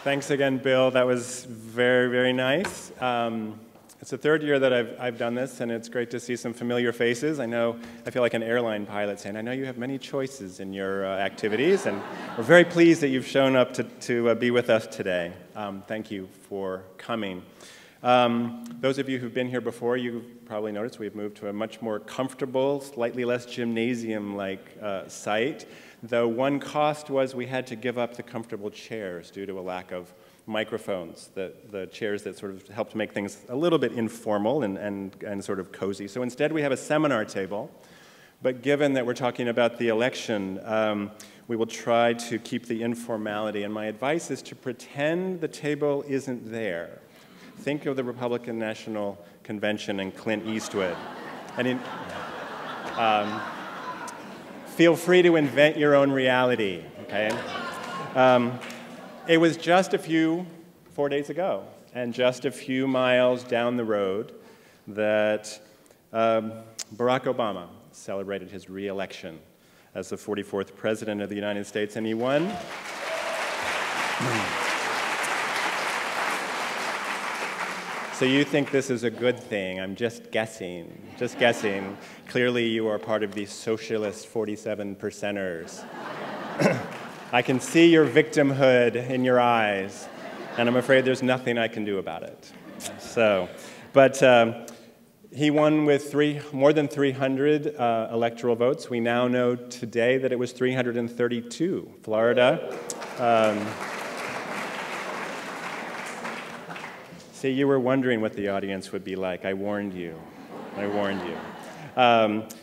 Thanks again, Bill. That was very, very nice. It's the third year that I've done this, and it's great to see some familiar faces. I feel like an airline pilot saying, I know you have many choices in your activities, and we're very pleased that you've shown up to be with us today. Thank you for coming. Those of you who've been here before, you've probably noticed we've moved to a much more comfortable, slightly less gymnasium-like site, though one cost was we had to give up the comfortable chairs due to a lack of microphones, the chairs that sort of helped make things a little bit informal and sort of cozy. So instead we have a seminar table, but given that we're talking about the election, we will try to keep the informality, and my advice is to pretend the table isn't there. Think of the Republican National Convention and Clint Eastwood. Feel free to invent your own reality, okay? It was just 4 days ago, and just a few miles down the road that Barack Obama celebrated his re-election as the 44th President of the United States, and he won. So you think this is a good thing. I'm just guessing, just guessing. Clearly you are part of the socialist 47 percenters. I can see your victimhood in your eyes, and I'm afraid there's nothing I can do about it. But he won with more than 300 electoral votes. We now know today that it was 332. Florida. See, you were wondering what the audience would be like. I warned you. I warned you.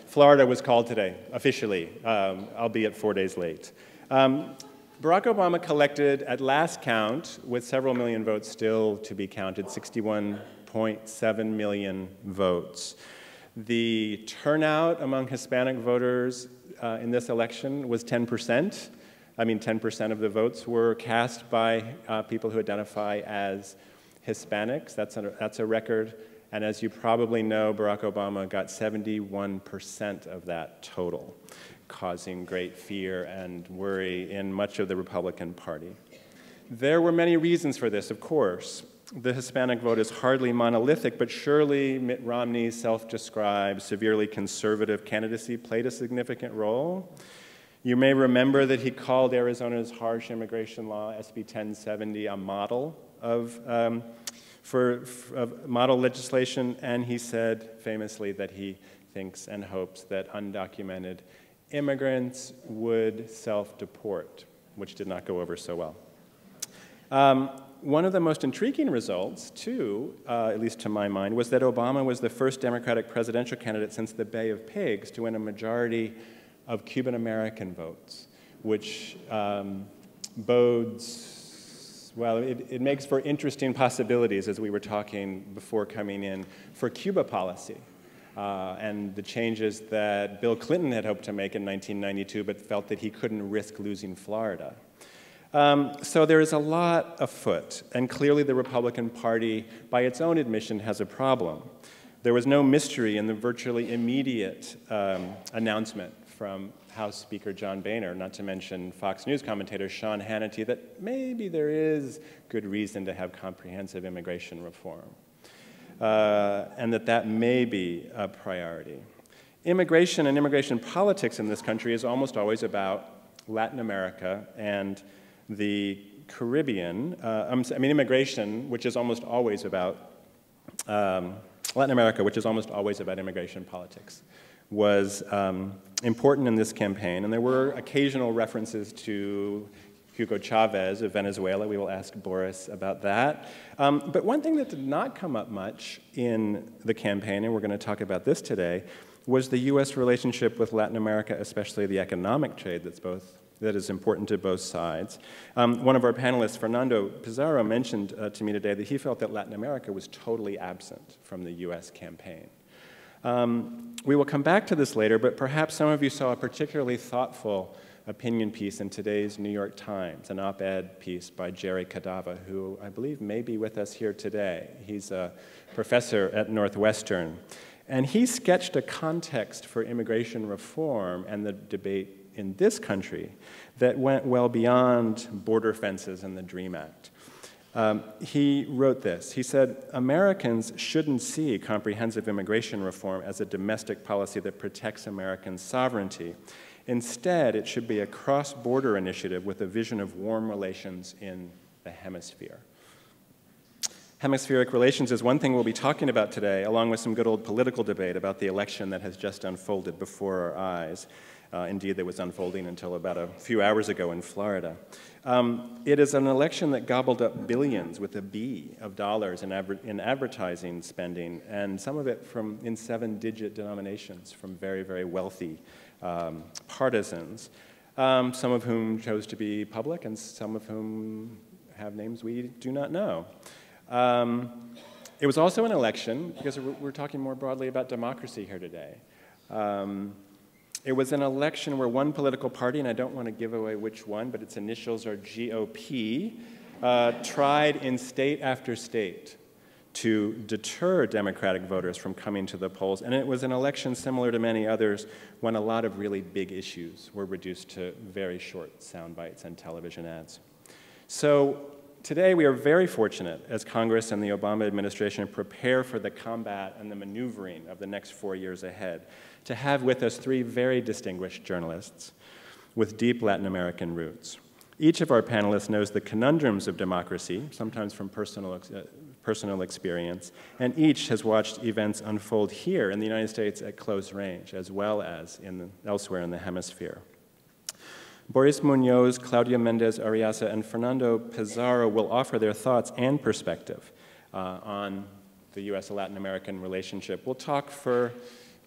Florida was called today, officially, albeit 4 days late. Barack Obama collected, at last count, with several million votes still to be counted, 61.7 million votes. The turnout among Hispanic voters in this election was 10%. I mean, 10% of the votes were cast by people who identify as Hispanics. That's a record. And as you probably know, Barack Obama got 71% of that total, causing great fear and worry in much of the Republican Party. There were many reasons for this, of course. The Hispanic vote is hardly monolithic, but surely Mitt Romney's self-described severely conservative candidacy played a significant role. You may remember that he called Arizona's harsh immigration law, SB 1070, a model of model legislation, and he said famously that he thinks and hopes that undocumented immigrants would self-deport, which did not go over so well. One of the most intriguing results, too, at least to my mind, was that Obama was the first Democratic presidential candidate since the Bay of Pigs to win a majority of Cuban-American votes, which bodes, well, it makes for interesting possibilities, as we were talking before coming in, for Cuba policy and the changes that Bill Clinton had hoped to make in 1992, but felt that he couldn't risk losing Florida. So there is a lot afoot, and clearly the Republican Party, by its own admission, has a problem. There was no mystery in the virtually immediate announcement from House Speaker John Boehner, not to mention Fox News commentator Sean Hannity, that maybe there is good reason to have comprehensive immigration reform, and that may be a priority. Immigration and immigration politics in this country is almost always about Latin America and the Caribbean. Immigration, which is almost always about Latin America, which is almost always about immigration politics, was important in this campaign, and there were occasional references to Hugo Chavez of Venezuela. We will ask Boris about that. But one thing that did not come up much in the campaign, and we're going to talk about this today, was the U.S. relationship with Latin America, especially the economic trade that is important to both sides. One of our panelists, Fernando Pizarro, mentioned to me today that he felt that Latin America was totally absent from the U.S. campaign. We will come back to this later, but perhaps some of you saw a particularly thoughtful opinion piece in today's New York Times, an op-ed piece by Jerry Cadava, who I believe may be with us here today. He's a professor at Northwestern. And he sketched a context for immigration reform and the debate in this country that went well beyond border fences and the DREAM Act. He wrote this. He said, Americans shouldn't see comprehensive immigration reform as a domestic policy that protects American sovereignty. Instead, it should be a cross-border initiative with a vision of warm relations in the hemisphere. Hemispheric relations is one thing we'll be talking about today, along with some good old political debate about the election that has just unfolded before our eyes. Indeed, that was unfolding until about a few hours ago in Florida. It is an election that gobbled up billions with a B of dollars in advertising spending, and some of it in 7-digit denominations from very, very wealthy partisans, some of whom chose to be public and some of whom have names we do not know. It was also an election, because we're talking more broadly about democracy here today. It was an election where one political party, and I don't want to give away which one, but its initials are GOP, tried in state after state to deter Democratic voters from coming to the polls. And it was an election similar to many others when a lot of really big issues were reduced to very short sound bites and television ads. So today we are very fortunate, as Congress and the Obama administration prepare for the combat and the maneuvering of the next 4 years ahead, to have with us 3 very distinguished journalists with deep Latin American roots. Each of our panelists knows the conundrums of democracy, sometimes from personal experience, and each has watched events unfold here in the United States at close range, as well as elsewhere in the hemisphere. Boris Munoz, Claudia Mendez Ariaza, and Fernando Pizarro will offer their thoughts and perspective on the U.S.-Latin American relationship. We'll talk for,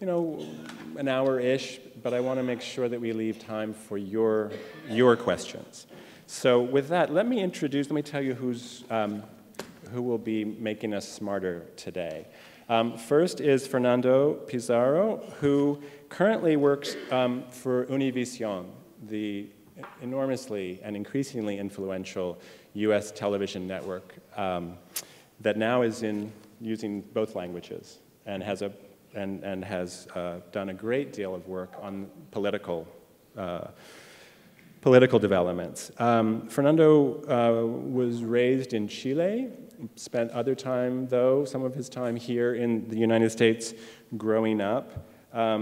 an hour-ish, but I want to make sure that we leave time for your questions. So with that, let me tell you who will be making us smarter today. First is Fernando Pizarro, who currently works for Univision, the enormously and increasingly influential U.S. television network that now is using both languages and has done a great deal of work on political developments. Fernando was raised in Chile, spent some of his time here in the United States growing up.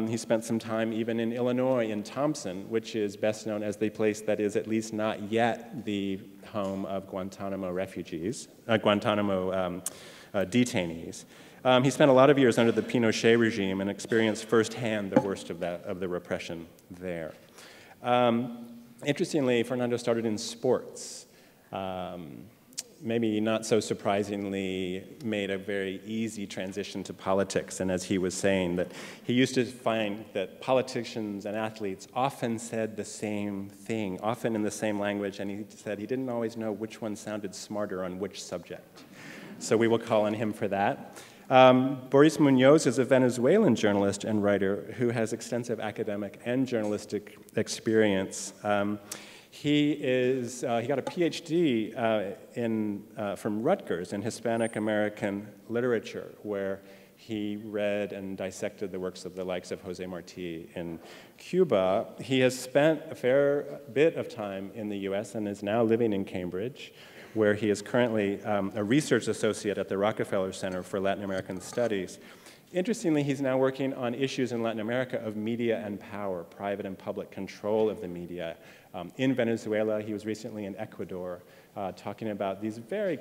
He spent some time even in Illinois, in Thompson, which is best known as the place that is at least not yet the home of Guantanamo detainees. He spent a lot of years under the Pinochet regime and experienced firsthand the worst of the repression there. Interestingly, Fernando started in sports. Maybe not so surprisingly, made a very easy transition to politics. And as he was saying, that he used to find that politicians and athletes often said the same thing, often in the same language, and he said he didn't always know which one sounded smarter on which subject. So we will call on him for that. Boris Munoz is a Venezuelan journalist and writer who has extensive academic and journalistic experience. He got a PhD from Rutgers in Hispanic American literature, where he read and dissected the works of the likes of Jose Marti in Cuba. He has spent a fair bit of time in the US and is now living in Cambridge, where he is currently a research associate at the Rockefeller Center for Latin American Studies. Interestingly, he's now working on issues in Latin America of media and power, private and public control of the media. In Venezuela, he was recently in Ecuador talking about these very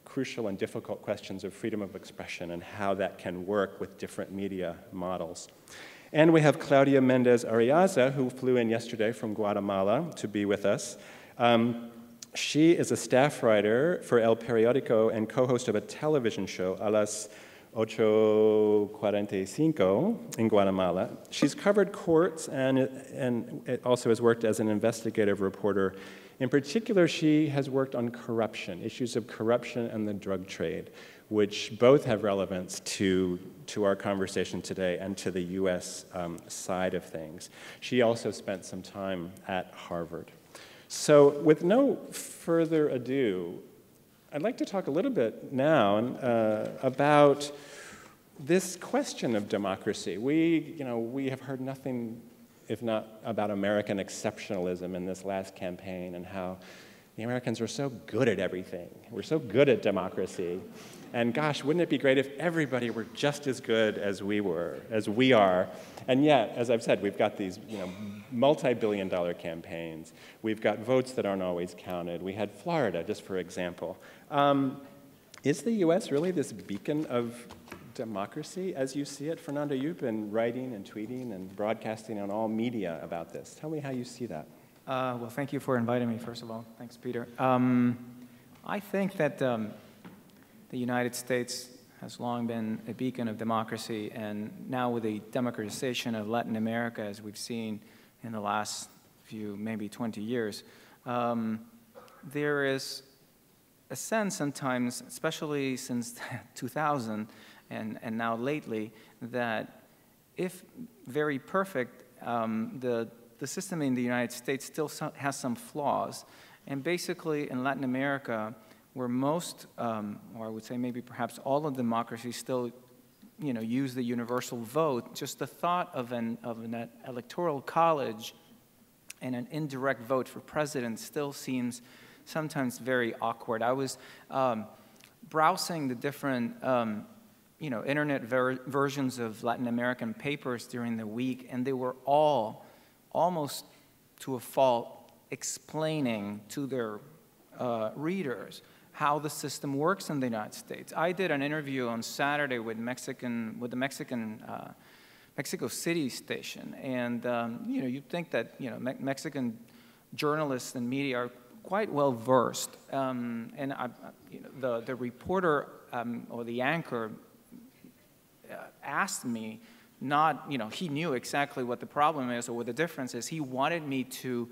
crucial and difficult questions of freedom of expression and how that can work with different media models. And we have Claudia Mendez Ariaza, who flew in yesterday from Guatemala to be with us. She is a staff writer for El Periódico and co-host of a television show, A las 8:45 in Guatemala. She's covered courts and also has worked as an investigative reporter. In particular, she has worked on corruption, issues of corruption and the drug trade, which both have relevance to our conversation today and to the US side of things. She also spent some time at Harvard. So with no further ado, I'd like to talk a little bit now about this question of democracy. We have heard nothing if not about American exceptionalism in this last campaign and how the Americans are so good at everything. We're so good at democracy. And gosh, wouldn't it be great if everybody were just as good as we are? And yet, as I've said, we've got these multi-billion-dollar campaigns. We've got votes that aren't always counted. We had Florida, just for example. Is the US really this beacon of democracy as you see it? Fernando, you've been writing and tweeting and broadcasting on all media about this. Tell me how you see that. Well, thank you for inviting me, first of all. Thanks, Peter. I think that the United States has long been a beacon of democracy, and now with the democratization of Latin America, as we've seen in the last few, maybe 20 years, there is a sense sometimes, especially since 2000 and now lately, that if very perfect, the system in the United States still has some flaws. And basically, in Latin America, where most, or I would say maybe perhaps all of democracies still, use the universal vote, just the thought of an electoral college and an indirect vote for president still seems sometimes very awkward. I was browsing the different, internet versions of Latin American papers during the week, and they were all almost to a fault explaining to their readers how the system works in the United States. I did an interview on Saturday with the Mexico City station, and you'd think that Mexican journalists and media are quite well versed, and the reporter or the anchor asked me. Not, he knew exactly what the problem is or what the difference is. He wanted me to,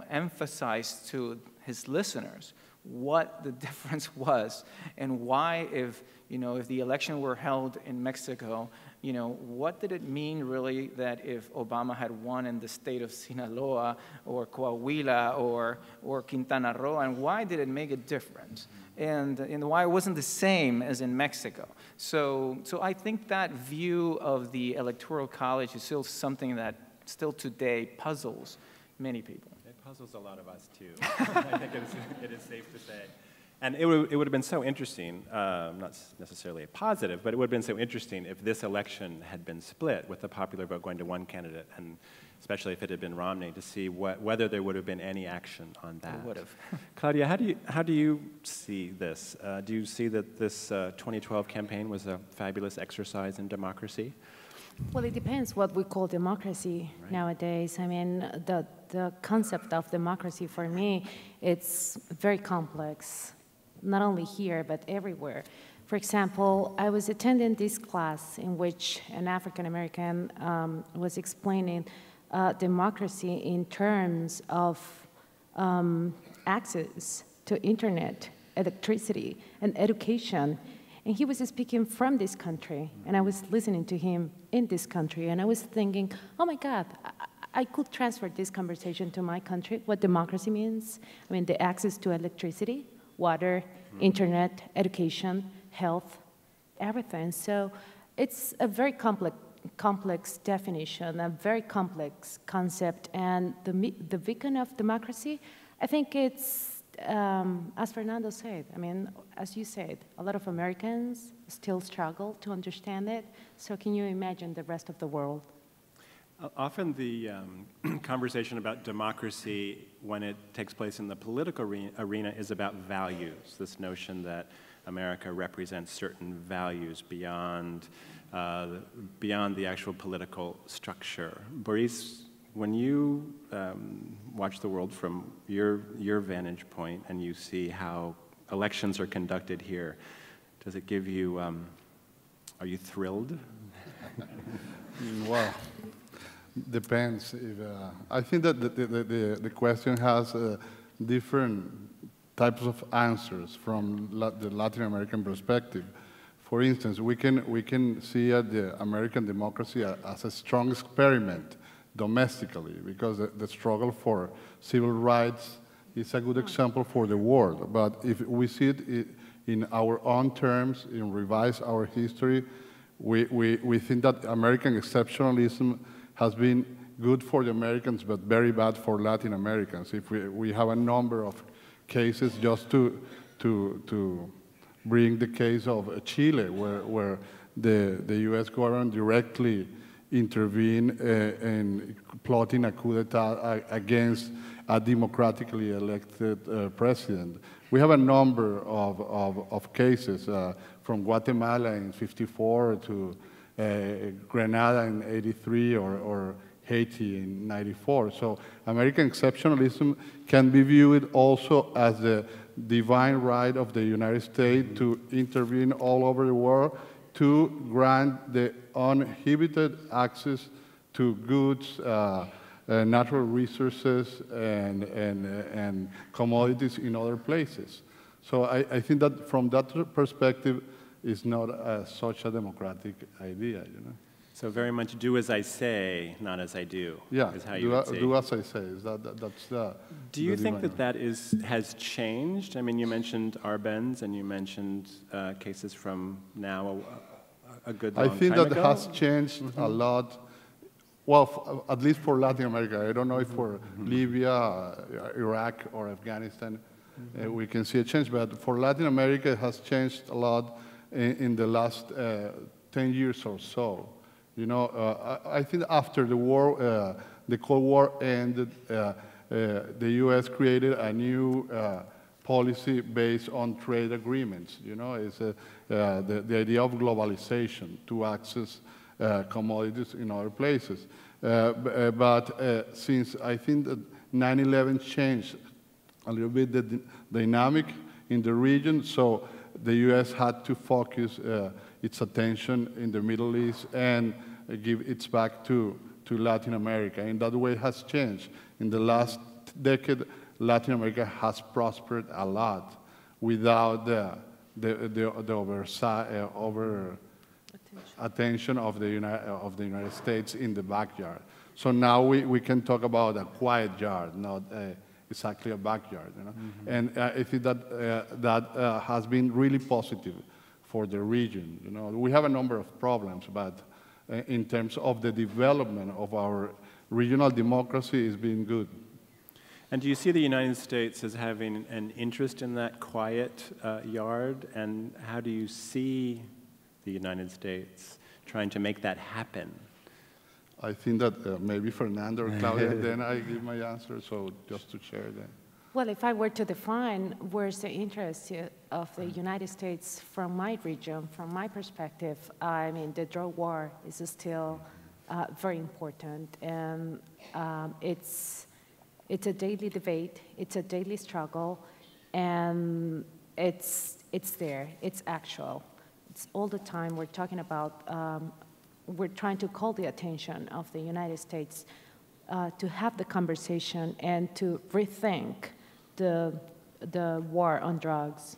emphasize to his listeners what the difference was and why, if the election were held in Mexico, what did it mean really that if Obama had won in the state of Sinaloa or Coahuila or Quintana Roo, and why did it make a difference? And why it wasn't the same as in Mexico. So I think that view of the Electoral College is still something that still today puzzles many people. It puzzles a lot of us too. I think it is safe to say. And it would have been so interesting, not necessarily a positive, but it would have been so interesting if this election had been split with the popular vote going to one candidate, and especially if it had been Romney, to see whether there would have been any action on that. It would have. Claudia, how do you see this? Do you see that this 2012 campaign was a fabulous exercise in democracy? Well, it depends what we call democracy nowadays. I mean, the concept of democracy for me, it's very complex, not only here, but everywhere. For example, I was attending this class in which an African American was explaining democracy in terms of access to internet, electricity, and education. And he was speaking from this country, and I was listening to him in this country, and I was thinking, oh my God, I could transfer this conversation to my country, what democracy means. I mean, the access to electricity, water, internet, education, health, everything. So it's a very complex definition, a very complex concept, and the beacon of democracy, I think it's, as Fernando said, I mean, as you said, a lot of Americans still struggle to understand it, so can you imagine the rest of the world? Often the conversation about democracy, when it takes place in the political arena, is about values, this notion that America represents certain values beyond the actual political structure. Boris, when you watch the world from your vantage point and you see how elections are conducted here, does it give you, are you thrilled? Well, depends. I think that the question has different types of answers from the Latin American perspective. For instance, we can see the American democracy as a strong experiment domestically, because the struggle for civil rights is a good example for the world. But if we see it in our own terms, revise our history, we think that American exceptionalism has been good for the Americans, but very bad for Latin Americans. If we have a number of cases, just to bring the case of Chile, where the U.S. government directly intervened in plotting a coup d'etat against a democratically elected president. We have a number of cases from Guatemala in '54 to Grenada in '83 or Haiti in '94. So American exceptionalism can be viewed also as the divine right of the United States to intervene all over the world to grant the uninhibited access to goods, natural resources, and commodities in other places. So I think that from that perspective, it's not such a democratic idea, you know. So very much do as I say, not as I do. Yeah, is how you would say. do as I say. That's the. Do you think that has changed? I mean, you mentioned Arbenz and you mentioned cases from now a good long time ago. I think that has changed a lot. Well, at least for Latin America. I don't know if for Libya, Iraq, or Afghanistan we can see a change, but for Latin America it has changed a lot in the last 10 years or so. You know, I think after the war, the Cold War ended, the U.S. created a new policy based on trade agreements. You know, it's the idea of globalization to access commodities in other places. But since I think that 9/11 changed a little bit the dynamic in the region, so the U.S. had to focus its attention in the Middle East and give its back to Latin America. In that way, it has changed. In the last decade, Latin America has prospered a lot without the attention of the United States in the backyard. So now we can talk about a quiet yard, not exactly a backyard. You know? And I think that has been really positive for the region. You know, we have a number of problems, but in terms of the development of our regional democracy, it's been good. And do you see the United States as having an interest in that quiet yard? And how do you see the United States trying to make that happen? I think that maybe Fernando or Claudia, then I give my answer, so just to share that. Well, if I were to define where's the interest of the United States from my region, from my perspective, I mean, the drug war is still very important, and it's a daily debate, it's a daily struggle, and it's there, it's actual. It's all the time we're talking about, we're trying to call the attention of the United States to have the conversation and to rethink the war on drugs.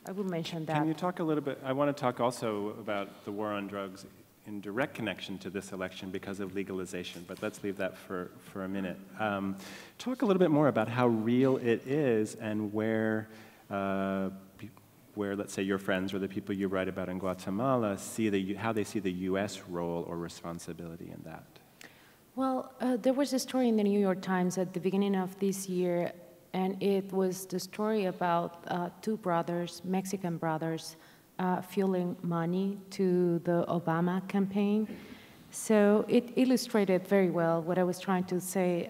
I will mention that. Can you talk a little bit, I want to talk also about the war on drugs in direct connection to this election because of legalization, but let's leave that for a minute. Talk a little bit more about how real it is and where, let's say, your friends or the people you write about in Guatemala see how they see the U.S. role or responsibility in that. Well, there was a story in the New York Times at the beginning of this year, and it was the story about two brothers, Mexican brothers, fueling money to the Obama campaign. So it illustrated very well what I was trying to say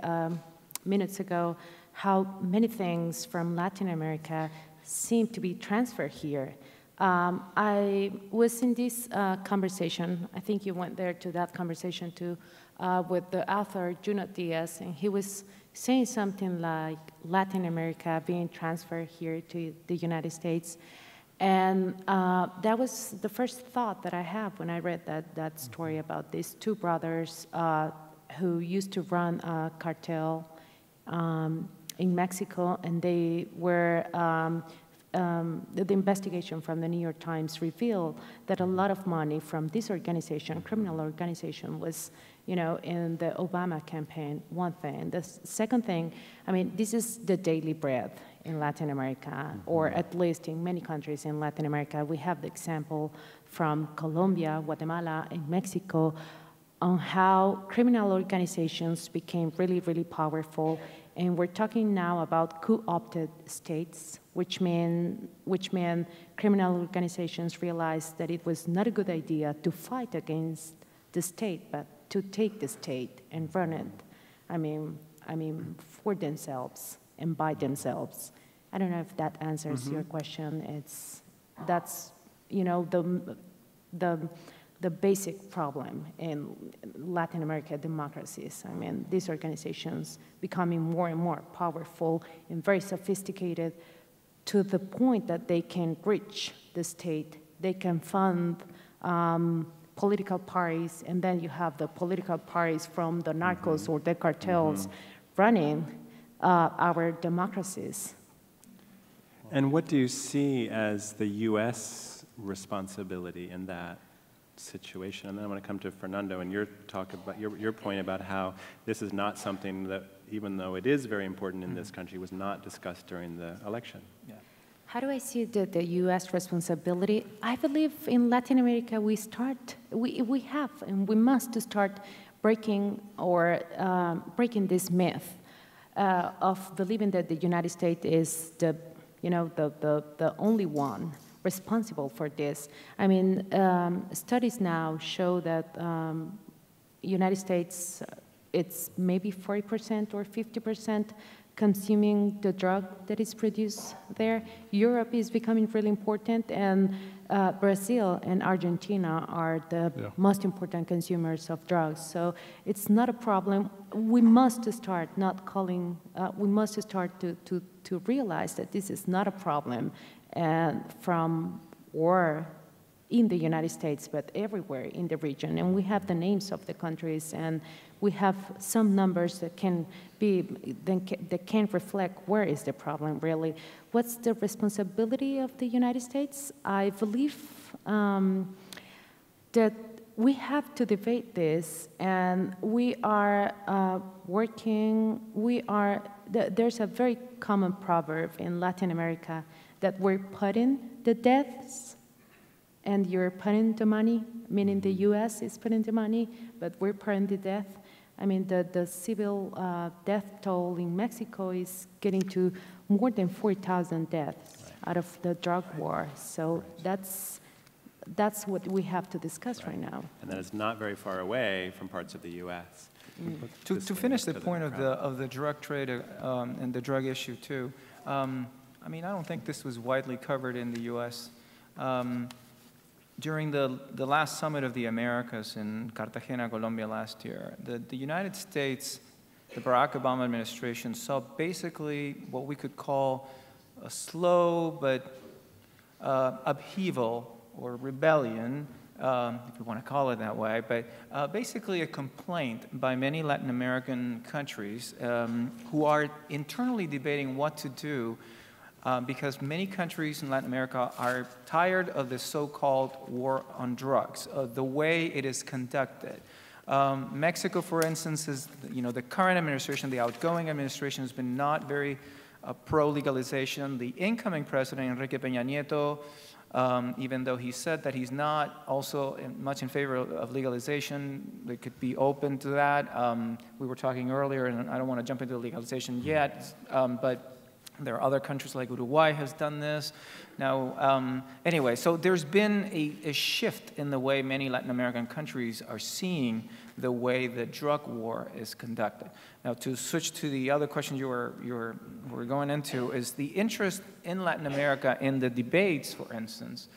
minutes ago, how many things from Latin America seem to be transferred here. I was in this conversation, I think you went there to that conversation too, with the author Junot Diaz, and he was saying something like Latin America being transferred here to the United States. And that was the first thought that I have when I read that story about these two brothers who used to run a cartel in Mexico, and they were, the investigation from the New York Times revealed that a lot of money from this organization, criminal organization, was, you know, in the Obama campaign, one thing. The second thing, I mean, this is the daily bread in Latin America, or at least in many countries in Latin America. We have the example from Colombia, Guatemala, and Mexico on how criminal organizations became really, really powerful. And we're talking now about co-opted states, which mean criminal organizations realized that it was not a good idea to fight against the state, but to take the state and run it. I mean, for themselves and by themselves. I don't know if that answers your question. That's you know the basic problem in Latin America democracies. I mean, these organizations becoming more and more powerful and very sophisticated to the point that they can reach the state. They can fund political parties, and then you have the political parties from the narcos or the cartels running our democracies. And what do you see as the U.S. responsibility in that situation? And then I want to come to Fernando and your talk about your point about how this is not something that, even though it is very important in this country, was not discussed during the election. Yeah. How do I see the U.S. responsibility? I believe in Latin America we have and we must start breaking this myth of believing that the United States is the only one responsible for this. I mean, studies now show that United States, it's maybe 40% or 50% consuming the drug that is produced there. Europe is becoming really important, and Brazil and Argentina are the most important consumers of drugs. So it's not a problem. We must start not calling, we must start to realize that this is not a problem from war in the United States, but everywhere in the region. And we have the names of the countries, and we have some numbers that can reflect where is the problem really. What's the responsibility of the United States? I believe that we have to debate this, and we are there's a very common proverb in Latin America that we're putting the deaths and you're putting the money, meaning the U.S. is putting the money, but we're putting the death. I mean, the civil death toll in Mexico is getting to more than 4,000 deaths out of the drug war. So that's what we have to discuss right now. And that is not very far away from parts of the U.S. To finish the point of the drug trade and the drug issue too, I mean, I don't think this was widely covered in the U.S. During the last summit of the Americas in Cartagena, Colombia last year, the United States, the Barack Obama administration saw basically what we could call a slow but upheaval or rebellion, if you want to call it that way, but basically a complaint by many Latin American countries who are internally debating what to do because many countries in Latin America are tired of the so-called war on drugs, the way it is conducted. Mexico, for instance, is the current administration, the outgoing administration, has been not very pro-legalization. The incoming president, Enrique Peña Nieto, even though he said that he's not also much in favor of legalization, they could be open to that. We were talking earlier, and I don't want to jump into legalization yet, but there are other countries like Uruguay has done this. Now, anyway, so there's been a shift in the way many Latin American countries are seeing the way the drug war is conducted. Now, to switch to the other question you were going into is the interest in Latin America in the debates, for instance.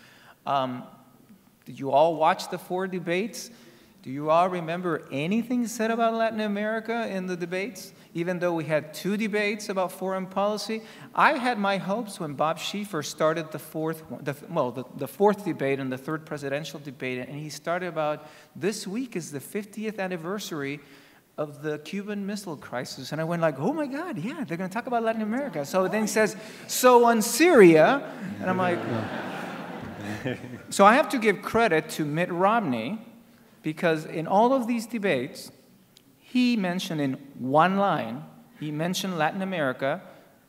Did you all watch the 4 debates? Do you all remember anything said about Latin America in the debates? Even though we had 2 debates about foreign policy, I had my hopes when Bob Schieffer started the 4th debate and the 3rd presidential debate, and he started about, this week is the 50th anniversary of the Cuban Missile Crisis. And I went like, oh my God, yeah, they're going to talk about Latin America. So then he says, so on Syria, and I'm like, so I have to give credit to Mitt Romney, because in all of these debates, he mentioned in one line, he mentioned Latin America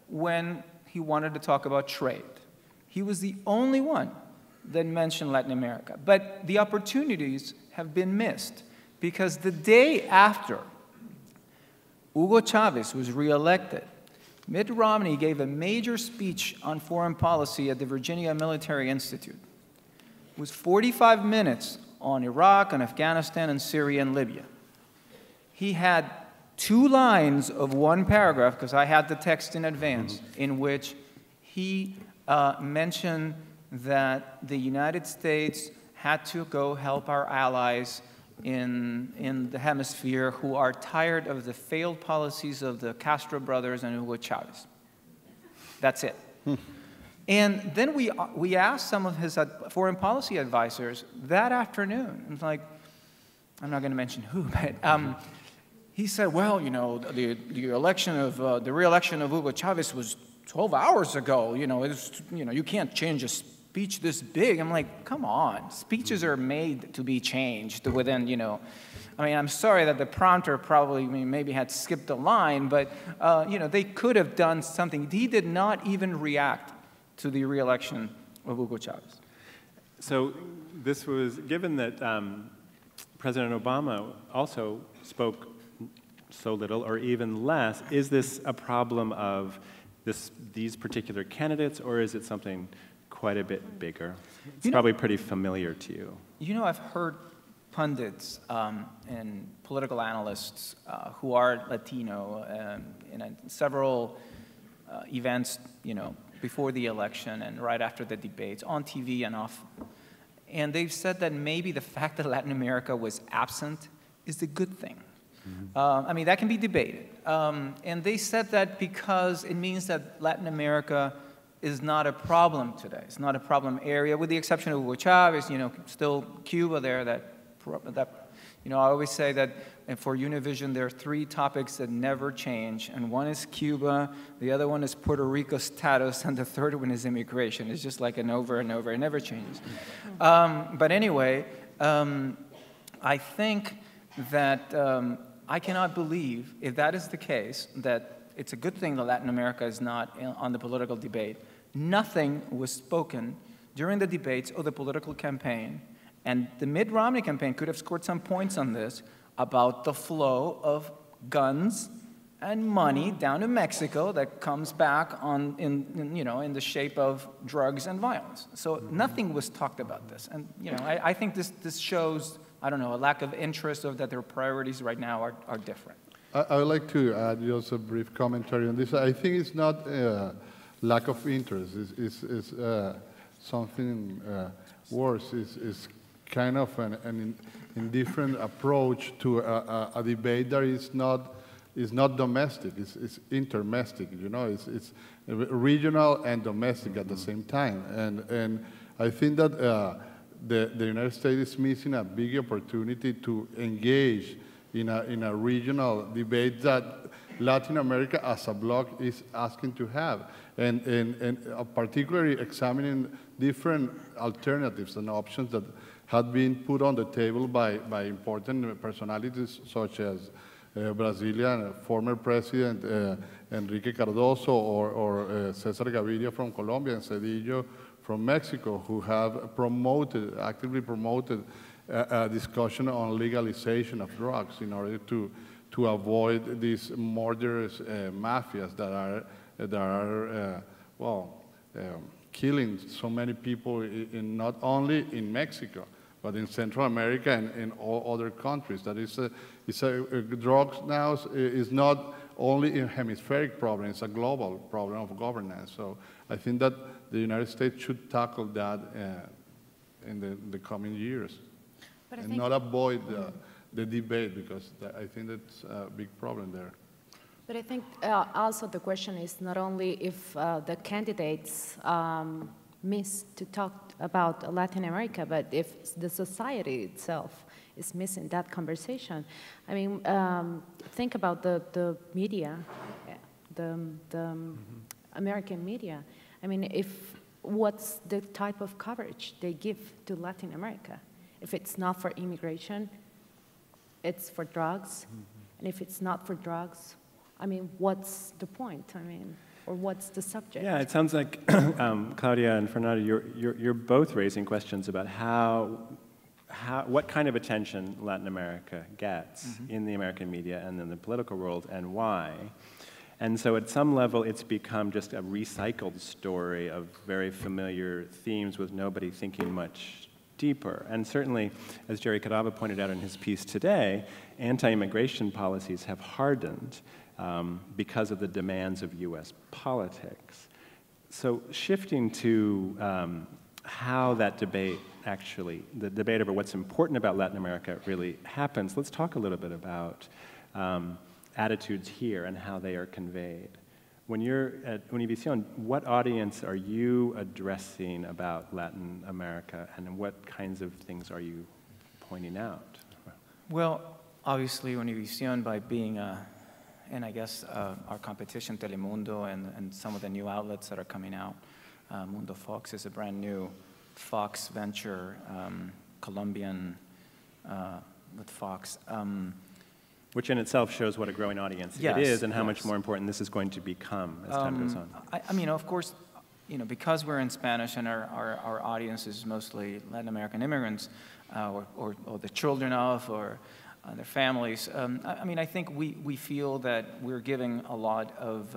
when he wanted to talk about trade. He was the only one that mentioned Latin America. But the opportunities have been missed because the day after Hugo Chavez was reelected, Mitt Romney gave a major speech on foreign policy at the Virginia Military Institute. It was 45 minutes on Iraq, on Afghanistan, and Syria and Libya. He had 2 lines of 1 paragraph, because I had the text in advance, in which he mentioned that the United States had to go help our allies in the hemisphere who are tired of the failed policies of the Castro brothers and Hugo Chavez. That's it. And then we asked some of his foreign policy advisors that afternoon. It's like, I'm not going to mention who, but he said, well, you know, the re-election of Hugo Chavez was 12 hours ago. You know, you can't change a speech this big. I'm like, come on. Speeches are made to be changed within, you know. I mean, I'm sorry that the prompter probably maybe had skipped a line, but, you know, they could have done something. He did not even react to the re-election of Hugo Chavez. So this was, given that President Obama also spoke so little or even less, is this a problem of these particular candidates, or is it something quite a bit bigger? It's probably pretty familiar to you. You know, I've heard pundits and political analysts who are Latino in several events, you know, before the election and right after the debates, on TV and off. And they've said that maybe the fact that Latin America was absent is a good thing. I mean, that can be debated. And they said that because it means that Latin America is not a problem today. It's not a problem area, with the exception of Hugo Chavez, you know, still Cuba there, you know, I always say that for Univision, there are 3 topics that never change, and one is Cuba, the other one is Puerto Rico's status, and the third one is immigration. It's just like an over and over, it never changes. But anyway, I think that I cannot believe, if that is the case, that it's a good thing that Latin America is not on the political debate. Nothing was spoken during the debates or the political campaign, and the Mitt Romney campaign could have scored some points on this, about the flow of guns and money down to Mexico that comes back in the shape of drugs and violence. So nothing was talked about this. And you know, I think this shows, I don't know, a lack of interest, or that their priorities right now are different. I would like to add just a brief commentary on this. I think it's not lack of interest. It's something worse. It's kind of an indifferent approach to a debate that is not domestic. It's intermestic. You know, it's regional and domestic at the same time. And I think that the United States is missing a big opportunity to engage in a regional debate that Latin America as a bloc is asking to have, and particularly examining different alternatives and options that had been put on the table by important personalities such as Brazilian former President Enrique Cardoso or César Gaviria from Colombia and Cedillo from Mexico, who have actively promoted a discussion on legalization of drugs in order to avoid these murderous mafias that are killing so many people not only in Mexico, but in Central America and in all other countries. That is, drugs now is not only a hemispheric problem, it's a global problem of governance. So I think that the United States should tackle that in the coming years, and not avoid the debate, because I think that's a big problem there. But I think also the question is not only if the candidates miss to talk about Latin America, but if the society itself is missing that conversation. I mean, think about the media, the American media. I mean, what's the type of coverage they give to Latin America? If it's not for immigration, it's for drugs. And if it's not for drugs, I mean, what's the point? I mean, or what's the subject? Yeah, it sounds like Claudia and Fernando, you're both raising questions about how what kind of attention Latin America gets in the American media and in the political world, and why. And so at some level, it's become just a recycled story of very familiar themes with nobody thinking much deeper. And certainly, as Jerry Carava pointed out in his piece today, anti-immigration policies have hardened because of the demands of US politics. So shifting to how that debate actually, the debate over what's important about Latin America really happens, let's talk a little bit about attitudes here and how they are conveyed. When you're at Univision, what audience are you addressing about Latin America, and what kinds of things are you pointing out? Well, obviously Univision, by being and I guess our competition, Telemundo, and some of the new outlets that are coming out, Mundo Fox is a brand new Fox venture, Colombian with Fox. Which in itself shows what a growing audience it is, and how much more important this is going to become as time goes on. I mean, of course, because we're in Spanish and our audience is mostly Latin American immigrants, or the children of, or their families. I mean, I think we feel that we're giving a lot of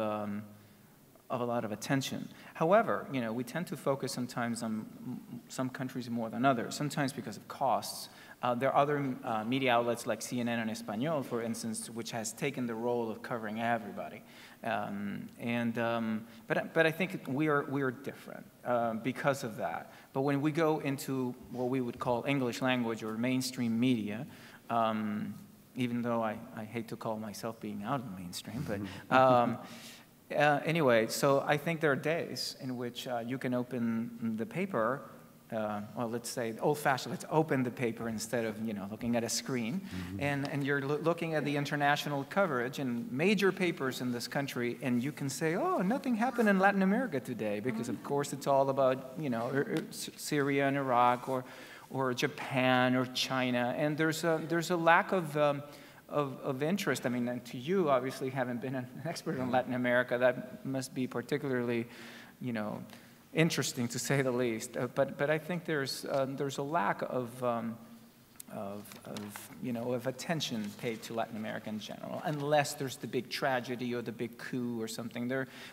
attention. However, we tend to focus sometimes on some countries more than others, sometimes because of costs. There are other media outlets like CNN en Español, for instance, which has taken the role of covering everybody. But I think we are different because of that. But when we go into what we would call English language or mainstream media, even though I hate to call myself being out of the mainstream, but anyway, so I think there are days in which you can open the paper, well, let's say old-fashioned, let's open the paper instead of, looking at a screen, and you're looking at the international coverage and major papers in this country, and you can say, oh, nothing happened in Latin America today, because of course it's all about, Syria and Iraq, or Japan or China, and there's a lack of interest. I mean, and to you, obviously, having been an expert in Latin America, that must be particularly, interesting to say the least. But I think there's a lack of attention paid to Latin America in general, unless there's the big tragedy or the big coup or something.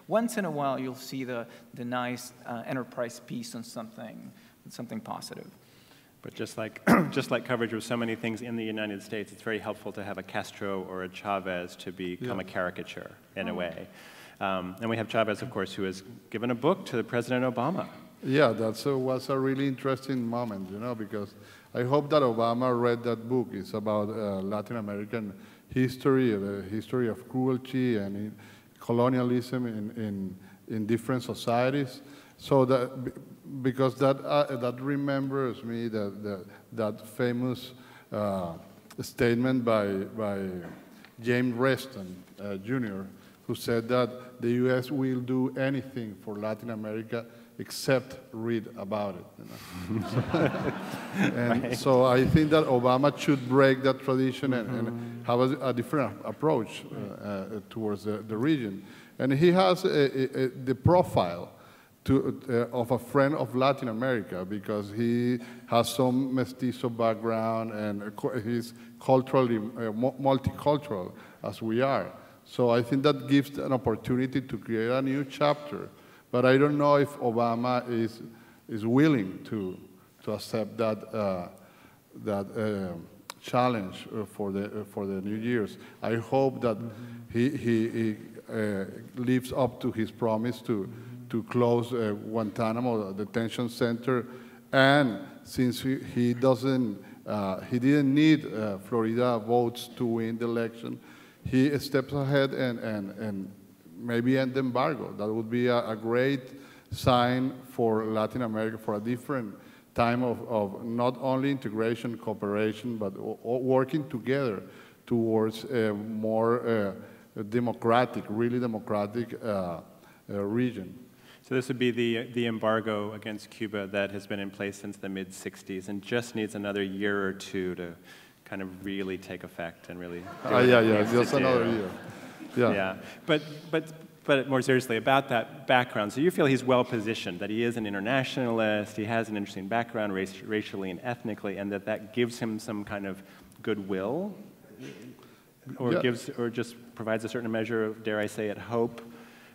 Once in a while, you'll see the nice enterprise piece on something positive. But just like coverage of so many things in the United States, it's very helpful to have a Castro or a Chavez to become a caricature in a way. And we have Chavez, of course, who has given a book to President Obama. Yeah, that was a really interesting moment, because I hope that Obama read that book. It's about Latin American history, the history of cruelty and colonialism in different societies. So because that remembers me that famous statement by James Reston Jr., who said that the U.S. will do anything for Latin America except read about it. And so I think that Obama should break that tradition and have a different approach towards the region. And he has the profile of a friend of Latin America, because he has some mestizo background and he's culturally multicultural as we are. So I think that gives an opportunity to create a new chapter. But I don't know if Obama is willing to accept that challenge for the New Year's. I hope that he lives up to his promise to close Guantanamo detention center, and since he didn't need Florida votes to win the election, he steps ahead and maybe end the embargo. That would be a great sign for Latin America, for a different time of not only integration, cooperation, but working together towards a more democratic, really democratic region. So this would be the embargo against Cuba that has been in place since the mid-'60s and just needs another year or two to kind of really take effect and really yeah, just another year. Yeah. But But more seriously, about that background, so you feel he's well positioned, that he is an internationalist, he has an interesting background racially and ethnically, and that gives him some kind of goodwill, or Yeah. or just provides a certain measure of, dare I say it, hope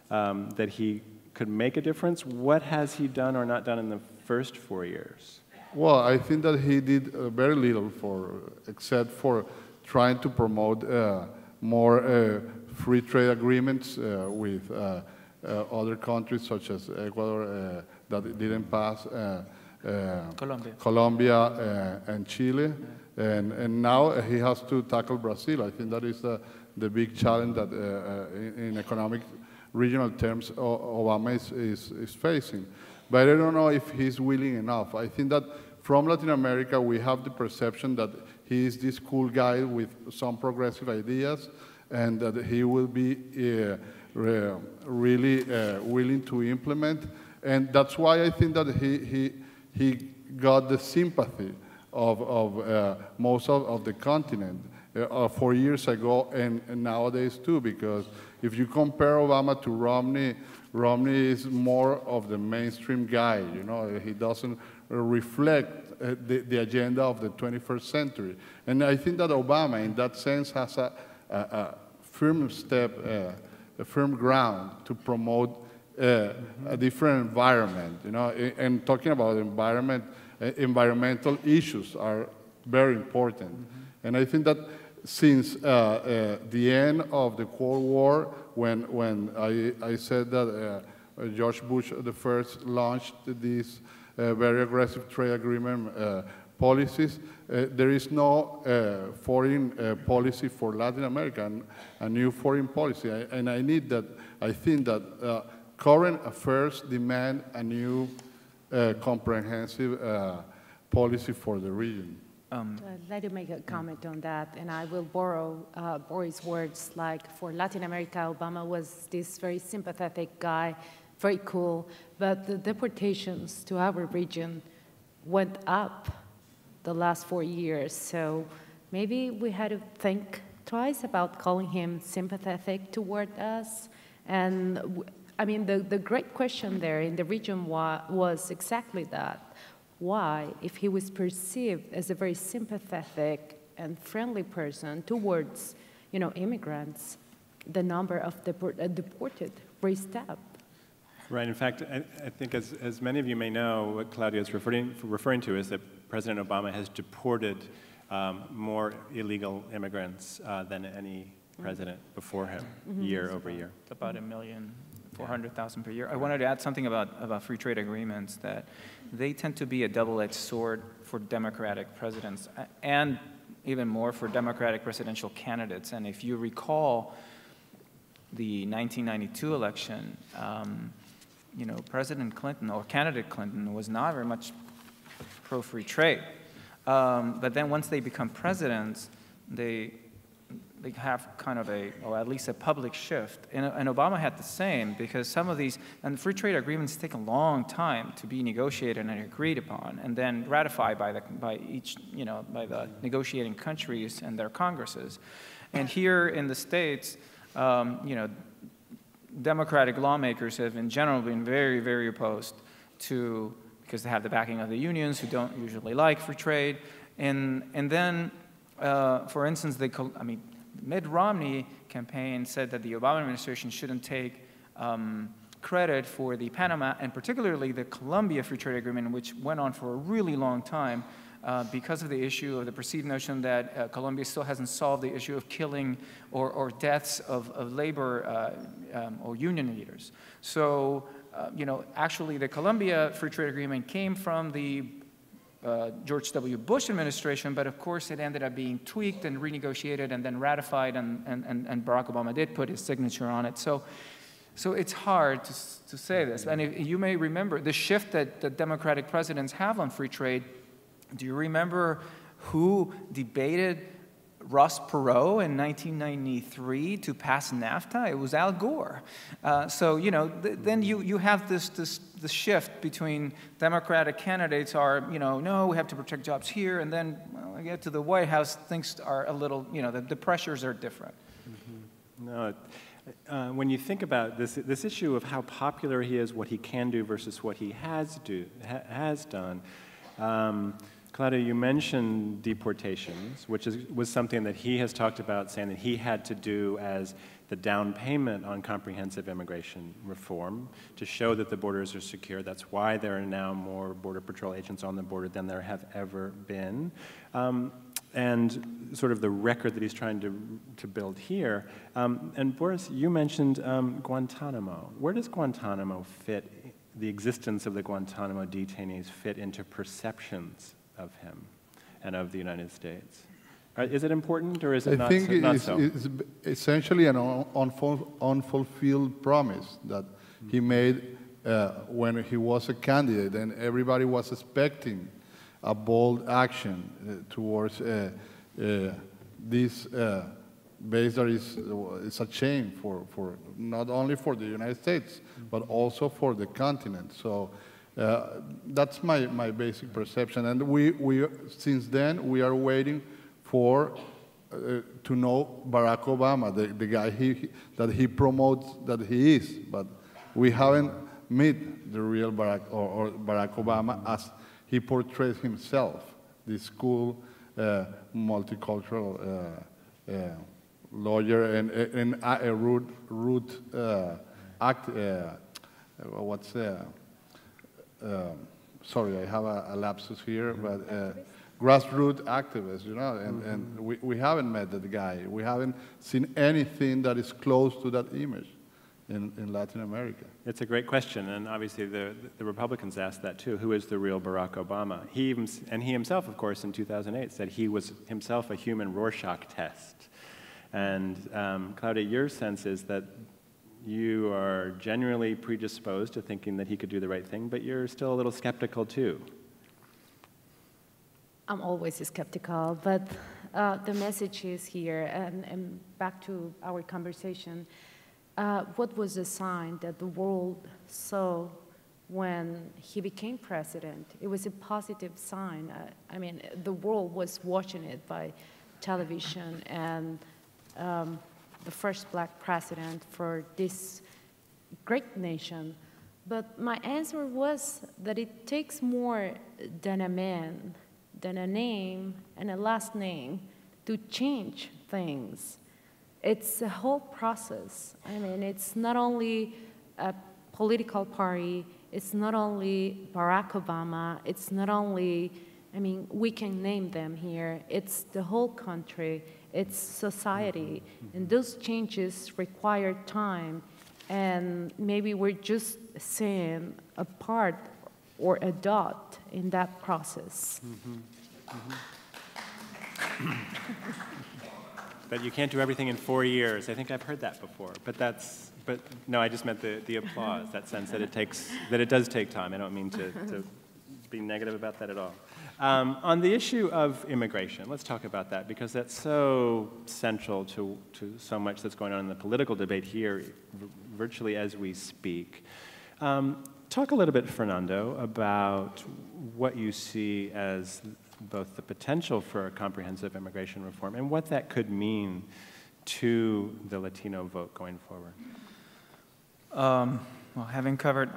that he could make a difference. What has he done or not done in the first 4 years? Well, I think that he did very little except for trying to promote more free trade agreements with other countries such as Ecuador that didn't pass, Colombia and Chile, and now he has to tackle Brazil. I think that is the big challenge that in economic regional terms Obama is facing. But I don't know if he's willing enough. I think that from Latin America we have the perception that he is this cool guy with some progressive ideas, and that he will be really willing to implement. And that's why I think that he got the sympathy of most of the continent 4 years ago and nowadays too, because if you compare Obama to Romney, Romney is more of the mainstream guy, you know, he doesn't reflect the agenda of the 21st century. And I think that Obama, in that sense, has a firm step, a firm ground to promote a different environment, you know. And talking about environment, environmental issues are very important. And I think that since the end of the Cold War, when I said that George Bush the first launched these very aggressive trade agreement policies, there is no foreign policy for Latin America, a new foreign policy. And I think that current affairs demand a new comprehensive policy for the region. I'd like to make a comment on that, and I will borrow Boris' words, like for Latin America, Obama was this very sympathetic guy, very cool, but the deportations to our region went up the last 4 years, so maybe we had to think twice about calling him sympathetic toward us. And I mean, the great question there in the region was exactly that. Why, if he was perceived as a very sympathetic and friendly person towards, you know, immigrants, the number of deported raised up? Right. In fact, I think as many of you may know, what Claudia is referring to is that President Obama has deported more illegal immigrants than any president before him, year over year. About 1,400,000 per year. I wanted to add something about free trade agreements, that they tend to be a double-edged sword for Democratic presidents, and even more for Democratic presidential candidates. And if you recall the 1992 election, you know, President Clinton, or candidate Clinton, was not very much pro-free trade. But then once they become presidents, they have kind of or at least a public shift. And Obama had the same, because some of these, and free trade agreements take a long time to be negotiated and agreed upon, and then ratified by each, you know, by the negotiating countries and their Congresses. And here in the States, you know, Democratic lawmakers have in general been very, very opposed to, because they have the backing of the unions who don't usually like free trade. And then, for instance, Mitt Romney campaign said that the Obama administration shouldn't take credit for the Panama, and particularly the Colombia Free Trade Agreement, which went on for a really long time because of the issue of the perceived notion that Colombia still hasn't solved the issue of killing or deaths of labor or union leaders. So, you know, actually the Colombia Free Trade Agreement came from the George W. Bush administration, but of course it ended up being tweaked and renegotiated and then ratified, and Barack Obama did put his signature on it. So it's hard to say this. And you may remember the shift that the Democratic presidents have on free trade. Do you remember who debated Ross Perot in 1993 to pass NAFTA? It was Al Gore. So, you know, then you have this shift between Democratic candidates are, you know, no, we have to protect jobs here, and then, well, I get to the White House, things are a little, you know, the pressures are different. No, when you think about this issue of how popular he is, what he can do versus what he has done, Claudia, you mentioned deportations, which was something that he has talked about, saying that he had to do as the down payment on comprehensive immigration reform to show that the borders are secure. That's why there are now more Border Patrol agents on the border than there have ever been. And sort of the record that he's trying to build here. And Boris, you mentioned Guantanamo. Where does Guantanamo fit, the existence of the Guantanamo detainees fit into perceptions of him and of the United States? Is it important, or is it not so? I think it's essentially an unfulfilled promise that he made when he was a candidate, and everybody was expecting a bold action towards this base that is a shame for not only for the United States, but also for the continent. So that's my basic perception. And we since then, we are waiting for to know Barack Obama, the guy that he promotes that he is, but we haven't met the real Barack or Barack Obama as he portrays himself, this cool, multicultural lawyer and a rude act. What's sorry, I have a lapsus here, but. Grassroots activists, you know, and we haven't met that guy. We haven't seen anything that is close to that image in Latin America. It's a great question, and obviously the Republicans asked that too. Who is the real Barack Obama? He himself, of course, in 2008 said he was himself a human Rorschach test. And Claudia, your sense is that you are genuinely predisposed to thinking that he could do the right thing, but you're still a little skeptical too. I'm always skeptical, but the message is here, and back to our conversation. What was the sign that the world saw when he became president? It was a positive sign. I mean, the world was watching it by television, and the first black president for this great nation. But my answer was that it takes more than a man, than a name and a last name to change things. It's a whole process. I mean, it's not only a political party, it's not only Barack Obama, it's not only, I mean, we can name them here, it's the whole country, it's society, and those changes require time, and maybe we're just seeing a part or a dot in that process. That you can't do everything in 4 years. I think I've heard that before, but no, I just meant the applause, that sense that it does take time. I don't mean to be negative about that at all. On the issue of immigration, let's talk about that, because that's so central to so much that's going on in the political debate here, virtually as we speak. Talk a little bit, Fernando, about what you see as both the potential for a comprehensive immigration reform and what that could mean to the Latino vote going forward. Well, having covered,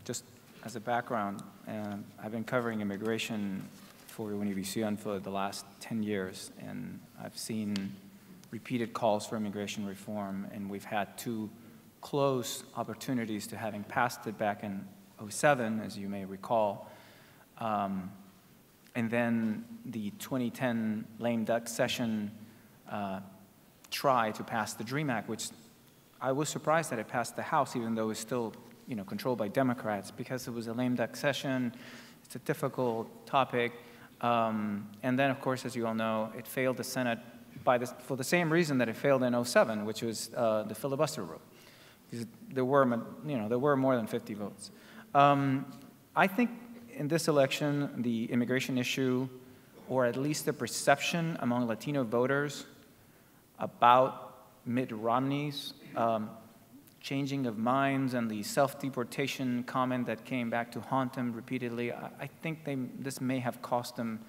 just as a background, I've been covering immigration for Univision for the last 10 years, and I've seen repeated calls for immigration reform, and we've had two close opportunities to having passed it back in 2007, as you may recall. And then the 2010 lame duck session tried to pass the DREAM Act, which I was surprised that it passed the House, even though it's still, controlled by Democrats, because it was a lame duck session. It's a difficult topic. And then, of course, as you all know, it failed the Senate for the same reason that it failed in 2007, which was the filibuster rule. Because there were more than 50 votes. I think in this election, the immigration issue, or at least the perception among Latino voters about Mitt Romney's changing of minds and the self-deportation comment that came back to haunt him repeatedly, I think this may have cost them,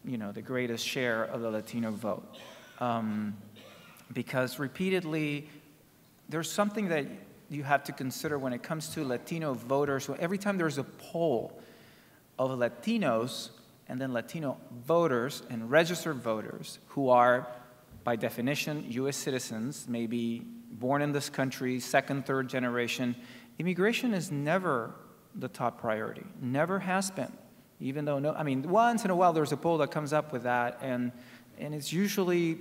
the greatest share of the Latino vote. because repeatedly, there's something that you have to consider when it comes to Latino voters. Every time there's a poll of Latinos and then Latino voters and registered voters who are, by definition, US citizens, maybe born in this country, second, third generation, immigration is never the top priority, never has been. Even though, I mean, once in a while there's a poll that comes up with that, and it's usually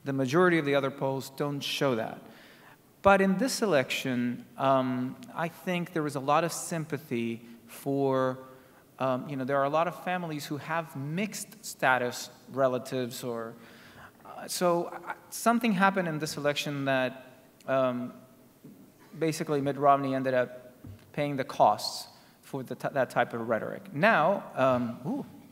the majority of the other polls don't show that. But in this election, I think there was a lot of sympathy for, there are a lot of families who have mixed status relatives, or so something happened in this election that basically Mitt Romney ended up paying the costs for that type of rhetoric. Now,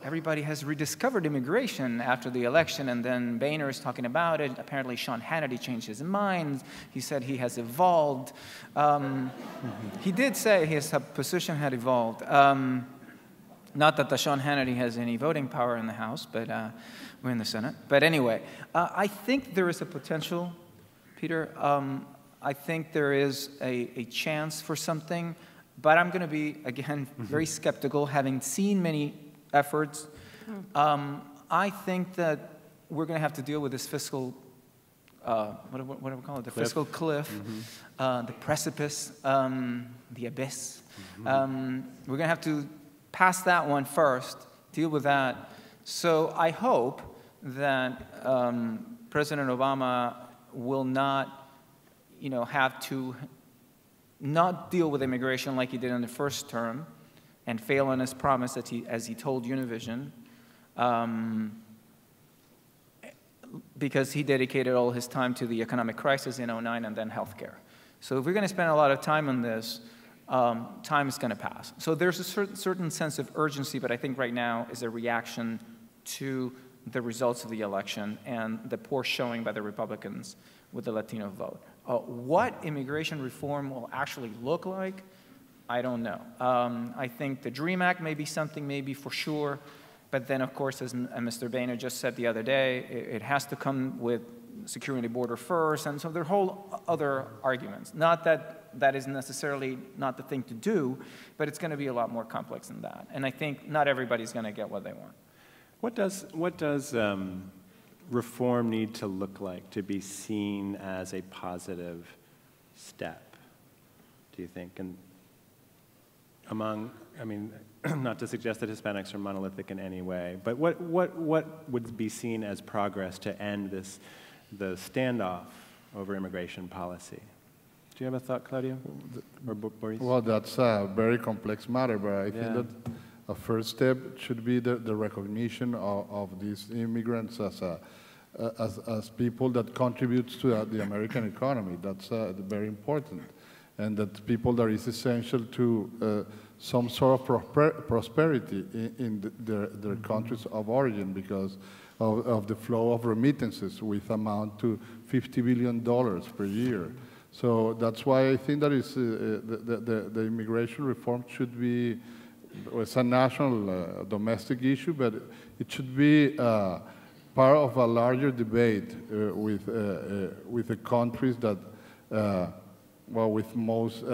everybody has rediscovered immigration after the election, and then Boehner is talking about it. Apparently, Sean Hannity changed his mind. He said he has evolved. He did say his position had evolved. Not that the Sean Hannity has any voting power in the House, but we're in the Senate. But anyway, I think there is a potential, Peter. I think there is a chance for something. But I'm going to be, again, very skeptical, having seen many efforts. I think that we're going to have to deal with this fiscal, what do we call it? The fiscal cliff, the precipice, the abyss. We're going to have to pass that one first, deal with that. So I hope that President Obama will not, have to not deal with immigration like he did in the first term and fail on his promise as he told Univision, because he dedicated all his time to the economic crisis in '09 and then healthcare. So if we're going to spend a lot of time on this, time is going to pass. So there's a certain sense of urgency, but I think right now is a reaction to the results of the election and the poor showing by the Republicans with the Latino vote. What immigration reform will actually look like, I don't know. I think the DREAM Act may be something, maybe for sure, but then, of course, as Mr. Boehner just said the other day, it has to come with securing the border first, and so there are whole other arguments. Not that that is necessarily not the thing to do, but it's going to be a lot more complex than that. And I think not everybody's going to get what they want. What does reform need to look like to be seen as a positive step, do you think? And among, not to suggest that Hispanics are monolithic in any way, but what would be seen as progress to end the standoff over immigration policy? Do you have a thought, Claudio? Or Boris? Well, that's a very complex matter, but I think that a first step should be the recognition of these immigrants as people that contributes to the American economy. That's very important. And that people that is essential to some sort of prosperity in their countries of origin, because of the flow of remittances, which amount to $50 billion per year. So that's why I think that is the immigration reform should be, it's a national domestic issue, but it should be part of a larger debate with the countries that, with most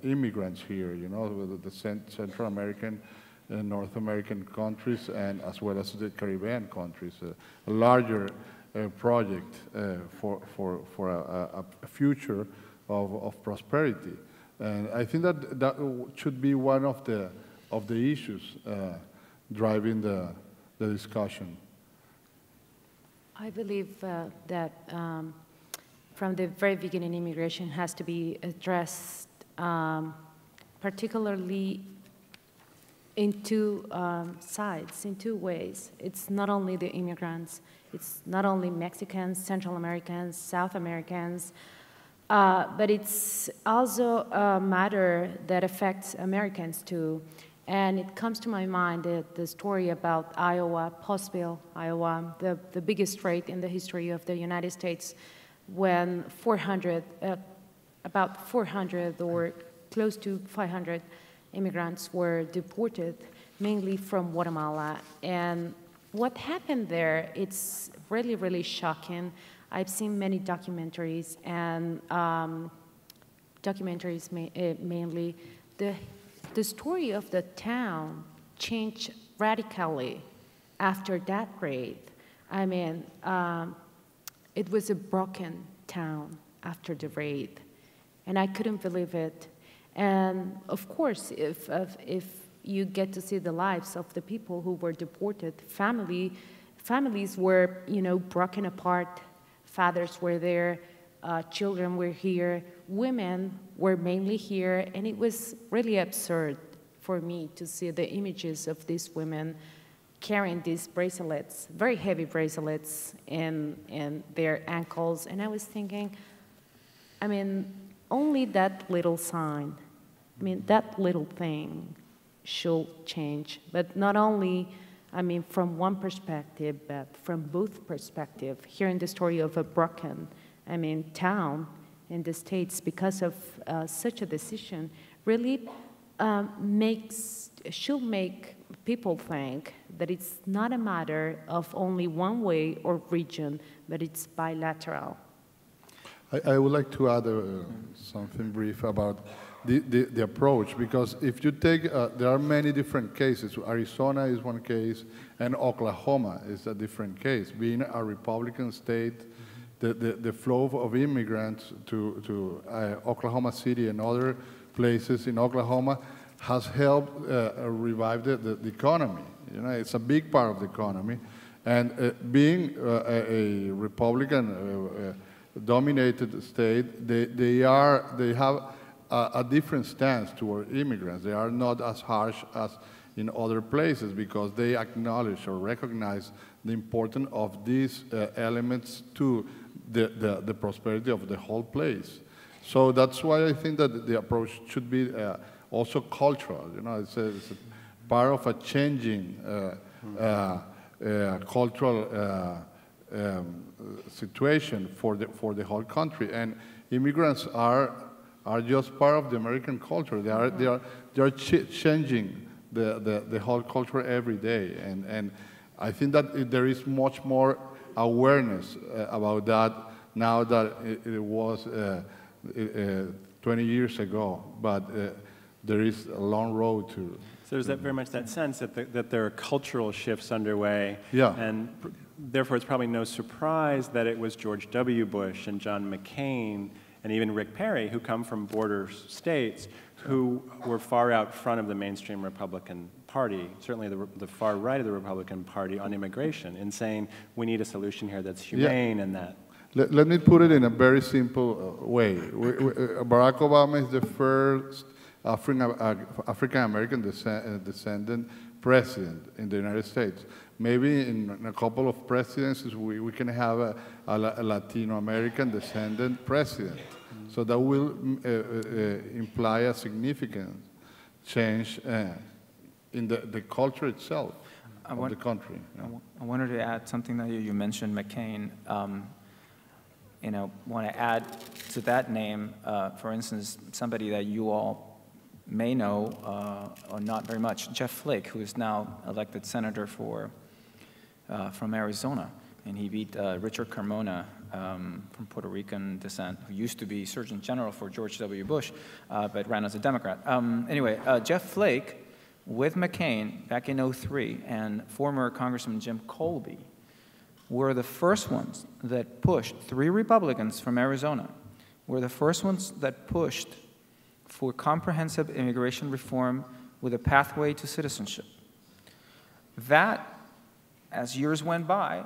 immigrants here, the Central American and North American countries, and as well as the Caribbean countries, a larger project for a future of prosperity. And I think that should be one of the issues driving the discussion. I believe that from the very beginning, immigration has to be addressed particularly in two sides, in two ways. It's not only the immigrants, it's not only Mexicans, Central Americans, South Americans, but it's also a matter that affects Americans too. And it comes to my mind the story about Iowa, Postville, Iowa, the biggest rate in the history of the United States, when about 400 or close to 500 immigrants were deported, mainly from Guatemala. And what happened there, it's really, really shocking. I've seen many documentaries, and mainly. The story of the town changed radically after that raid. I mean, it was a broken town after the raid, and I couldn't believe it. And of course, if you get to see the lives of the people who were deported, families were, broken apart. Fathers were there, children were here, women were mainly here, and it was really absurd for me to see the images of these women carrying these bracelets, very heavy bracelets, in their ankles. And I was thinking, only that little sign, that little thing should change. But not only, from one perspective, but from both perspectives. Hearing the story of a broken, town in the States because of such a decision really should make people think that it's not a matter of only one way or region, but it's bilateral. I would like to add something brief about the approach, because if you take, there are many different cases. Arizona is one case, and Oklahoma is a different case. Being a Republican state, the flow of immigrants to Oklahoma City and other places in Oklahoma has helped revive the economy. It's a big part of the economy. And being a Republican dominated state, they have a different stance toward immigrants. They are not as harsh as in other places because they acknowledge or recognize the importance of these elements to the prosperity of the whole place. So that's why I think that the approach should be also cultural. It's a part of a changing cultural situation for the whole country. And immigrants are just part of the American culture. They are changing the whole culture every day. And I think that there is much more awareness about that now that it was 20 years ago. But there is a long road to. So there's very much that sense that there are cultural shifts underway. Yeah. And therefore, it's probably no surprise that it was George W. Bush and John McCain and even Rick Perry, who come from border states, who were far out front of the mainstream Republican Party, certainly the far right of the Republican Party on immigration, in saying we need a solution here that's humane and that. Let me put it in a very simple way. Barack Obama is the first African-American descendant president in the United States. Maybe in a couple of presidencies, we can have a Latino-American descendant president. So that will imply a significant change in the culture itself of the country. I wanted to add something that you mentioned, McCain. Want to add to that name, for instance, somebody that you all may know, or not very much, Jeff Flake, who is now elected senator from Arizona. And he beat Richard Carmona from Puerto Rican descent, who used to be Surgeon General for George W. Bush, but ran as a Democrat. Anyway, Jeff Flake, with McCain back in '03, and former Congressman Jim Colby, were the first ones that pushed, 3 Republicans from Arizona, were the first ones that pushed for comprehensive immigration reform with a pathway to citizenship. That, as years went by,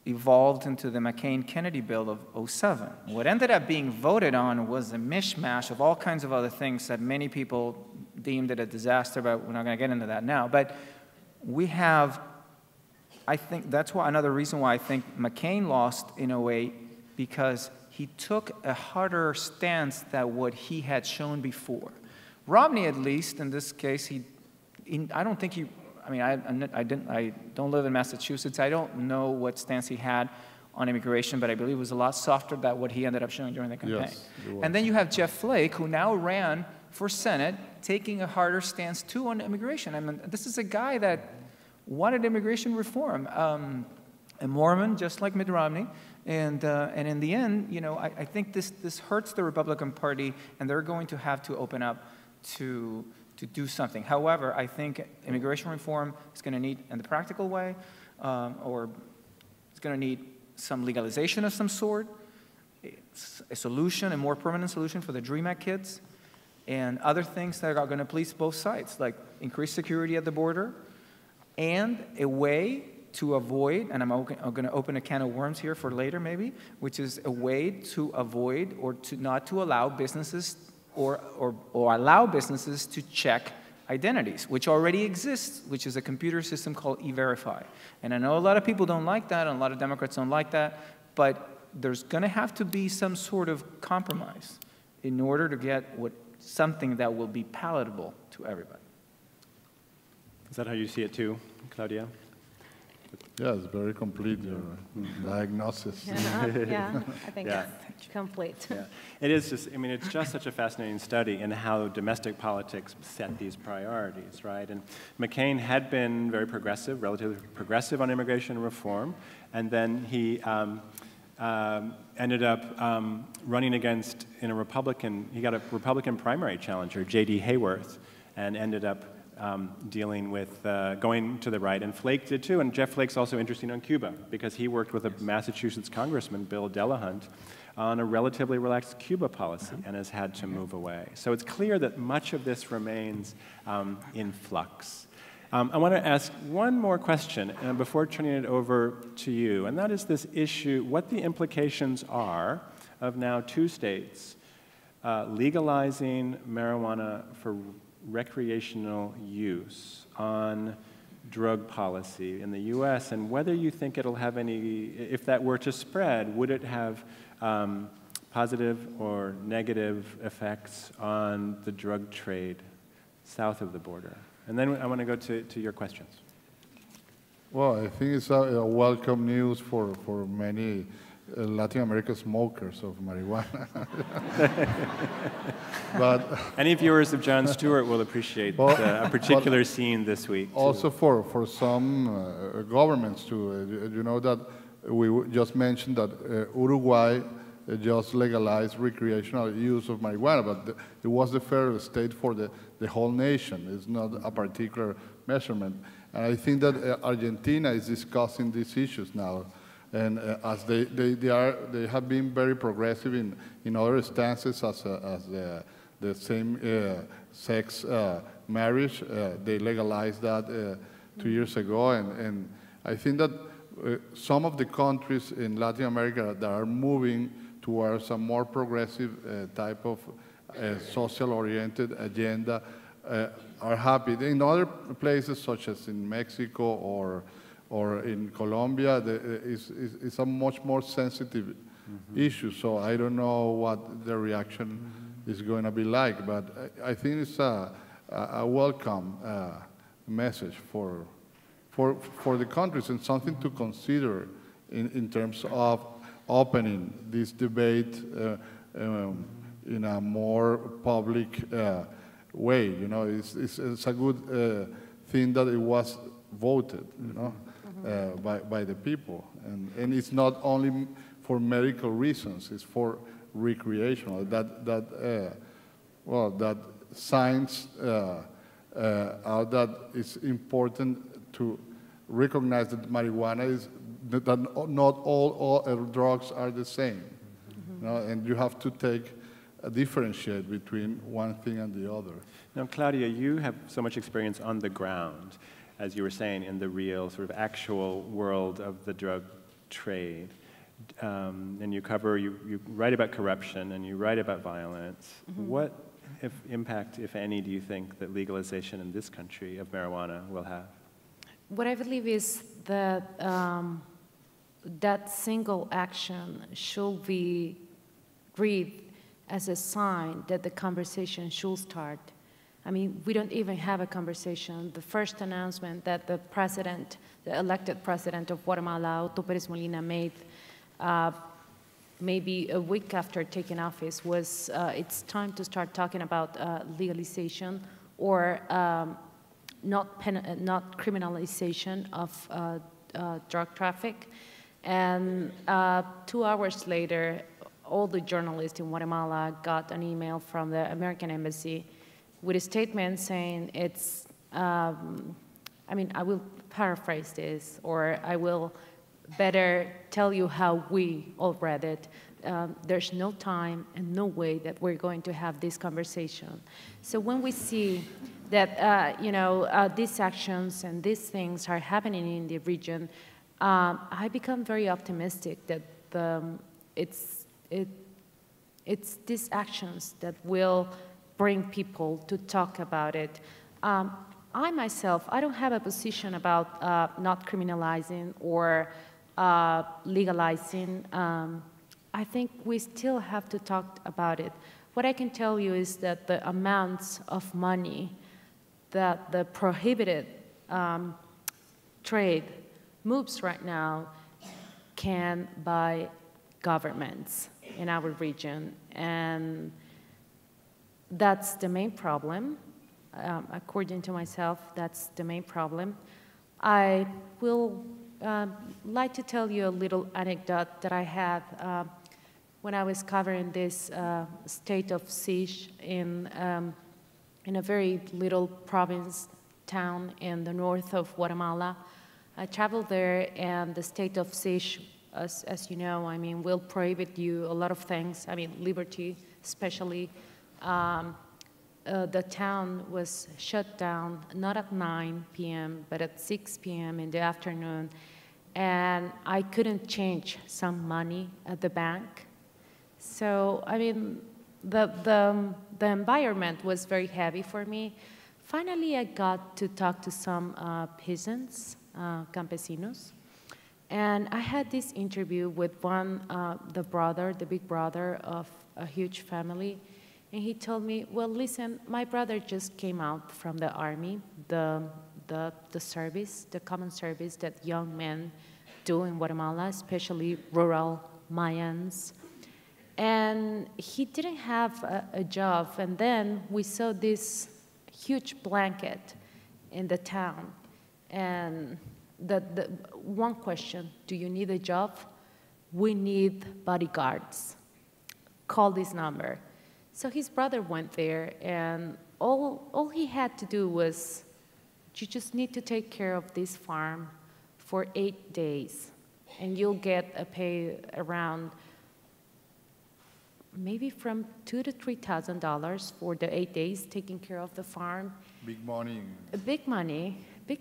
evolved into the McCain-Kennedy bill of '07. What ended up being voted on was a mishmash of all kinds of other things that many people deemed it a disaster, but we're not going to get into that now. But we have, I think that's why another reason why I think McCain lost in '08, because he took a harder stance than what he had shown before. Romney, at least in this case, I don't think he. I mean, I don't live in Massachusetts. I don't know what stance he had on immigration, but I believe it was a lot softer than what he ended up showing during the campaign. Yes, and then you have Jeff Flake, who now ran for Senate, taking a harder stance too on immigration. I mean, this is a guy that wanted immigration reform. a Mormon, just like Mitt Romney. And in the end, you know, I think this hurts the Republican Party, and they're going to have to open up to do something. However, I think immigration reform is going to need, in the practical way, or it's going to need some legalization of some sort, a solution, a more permanent solution for the DREAM Act kids, and other things that are going to please both sides, like increased security at the border, and a way to avoid, and I'm going to open a can of worms here for later maybe, which is a way to avoid or to not to allow businesses or allow businesses to check identities, which already exists, which is a computer system called E-Verify. And I know a lot of people don't like that, and a lot of Democrats don't like that, but there's going to have to be some sort of compromise in order to get something that will be palatable to everybody. Is that how you see it too, Claudia? Yeah, it's very complete, your diagnosis. Yeah, I think Yeah. it's complete. Yeah. It is just, I mean, it's just such a fascinating study in how domestic politics set these priorities, right? And McCain had been very progressive, relatively progressive on immigration reform, and then he ended up running against, he got a Republican primary challenger, J.D. Hayworth, and ended up dealing with going to the right, and Flake did too, and Jeff Flake's also interesting on Cuba, because he worked with a Massachusetts congressman, Bill Delahunt, on a relatively relaxed Cuba policy and has had to move away. So it's clear that much of this remains in flux. I want to ask one more question before turning it over to you, and that is this issue, what the implications are of now 2 states legalizing marijuana for recreational use on drug policy in the U.S., and whether you think it'll have any, if that were to spread, would it have positive or negative effects on the drug trade south of the border? And then I want to go to your questions. Well, I think it's a welcome news for many Latin American smokers of marijuana. But any viewers of Jon Stewart will appreciate a particular scene this week. Also for some governments too. You know that we just mentioned that Uruguay just legalized recreational use of marijuana, but it was the federal state for the whole nation. It's not a particular measurement. And I think that Argentina is discussing these issues now. And as they have been very progressive in other stances as the same sex marriage. They legalized that 2 years ago, and I think that some of the countries in Latin America that are moving towards a more progressive type of social-oriented agenda are happy. In other places, such as in Mexico or in Colombia, it's a much more sensitive issue. So I don't know what the reaction is going to be like, but I think it's a welcome message for the countries and something to consider in terms of opening this debate in a more public way. You know, it's a good thing that it was voted, you know, by the people, and it's not only for medical reasons; it's for recreational. That science out that it's important to recognize that marijuana is that not all drugs are the same, you know, and you have to differentiate between one thing and the other. Now, Claudia, you have so much experience on the ground, as you were saying, in the real sort of actual world of the drug trade. And you write about corruption and you write about violence. What impact, if any, do you think that legalization in this country of marijuana will have? What I believe is that that single action should be read as a sign that the conversation should start. I mean, we don't even have a conversation. The first announcement that the elected president of Guatemala, Otto Pérez Molina, made maybe a week after taking office was it's time to start talking about legalization or not criminalization of drug traffic. And 2 hours later, all the journalists in Guatemala got an email from the American embassy with a statement saying it's, I mean, I will paraphrase this, or I will better tell you how we all read it. There's no time and no way that we're going to have this conversation. So when we see that, these actions and these things are happening in the region, I become very optimistic that it's these actions that will bring people to talk about it. I myself, I don't have a position about not criminalizing or legalizing. I think we still have to talk about it. What I can tell you is that the amounts of money that the prohibited trade moves right now can buy governments in our region, and that's the main problem. According to myself, that's the main problem. I will like to tell you a little anecdote that I had when I was covering this state of siege in a very little province town in the north of Guatemala. I traveled there, and the state of siege, as you know, I mean, will prohibit you a lot of things. I mean, liberty, especially. The town was shut down, not at 9 p.m., but at 6 p.m. in the afternoon. And I couldn't change some money at the bank. So, I mean, the environment was very heavy for me. Finally, I got to talk to some peasants, campesinos. And I had this interview with one, the big brother of a huge family. And he told me, well, listen, my brother just came out from the army, the service, the common service that young men do in Guatemala, especially rural Mayans. And he didn't have a job. And then we saw this huge blanket in the town. And the one question, do you need a job? We need bodyguards. Call this number. So his brother went there, and all he had to do was, you just need to take care of this farm for 8 days, and you'll get a pay around maybe from $2,000 to $3,000 for the 8 days taking care of the farm. Big money. Big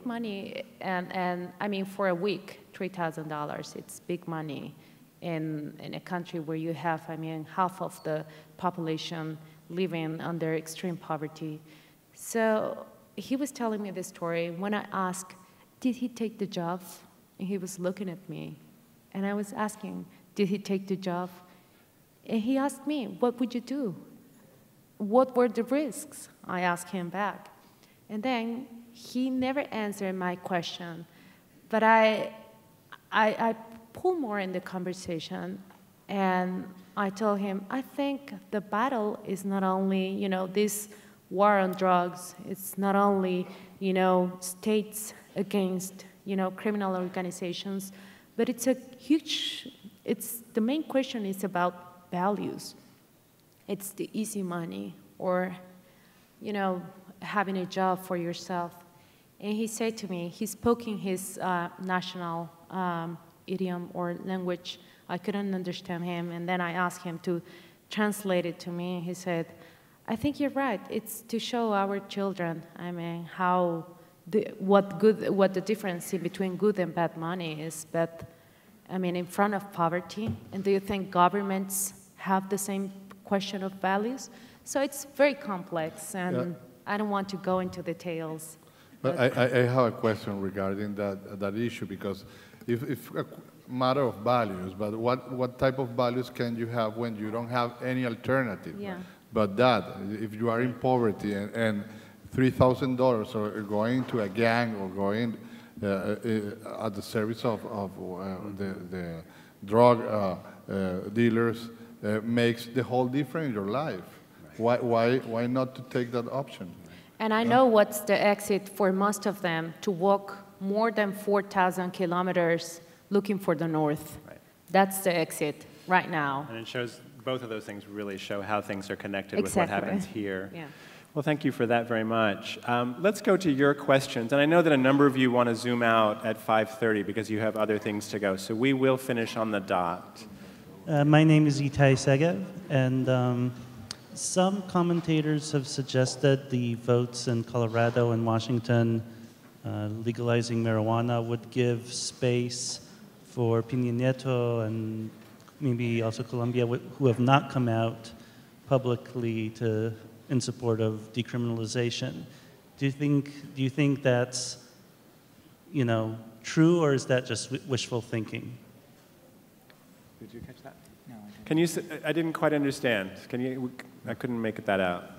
money, and I mean, for a week, $3,000, it's big money. In a country where you have, I mean, half of the population living under extreme poverty. So he was telling me this story. When I asked, did he take the job? And he was looking at me. And I was asking, did he take the job? And he asked me, what would you do? What were the risks? I asked him back. And then he never answered my question. But I pull more in the conversation, and I told him, I think the battle is not only, this war on drugs, it's not only, states against, criminal organizations, but it's a huge, the main question is about values. It's the easy money, or, having a job for yourself. And he said to me, he spoke in his national idiom or language. I couldn't understand him, and then I asked him to translate it to me, and he said, I think you're right. It's to show our children, I mean, what the difference in between good and bad money is, but, I mean, in front of poverty. And do you think governments have the same question of values? So it's very complex, and I don't want to go into details. But I have a question regarding that issue, because if a matter of values, but what type of values can you have when you don't have any alternative? Yeah. But that, if you are in poverty and $3,000 or going to a gang or going at the service of the drug dealers makes the whole difference in your life. Why not to take that option? And I know what's the exit for most of them, to walk more than 4,000 kilometers looking for the north. Right. That's the exit right now. And it shows, both of those things really show how things are connected with Exactly. what happens here. Yeah. Well, thank you for that very much. Let's go to your questions. And I know that a number of you want to zoom out at 5:30 because you have other things to go. So we will finish on the dot. My name is Itai Segev, and some commentators have suggested the votes in Colorado and Washington legalizing marijuana would give space for Peña Nieto and maybe also Colombia, who have not come out publicly in support of decriminalization. Do you think that's, true, or is that just wishful thinking? Did you catch that? No, I didn't. Can you? I didn't quite understand. I couldn't make that out.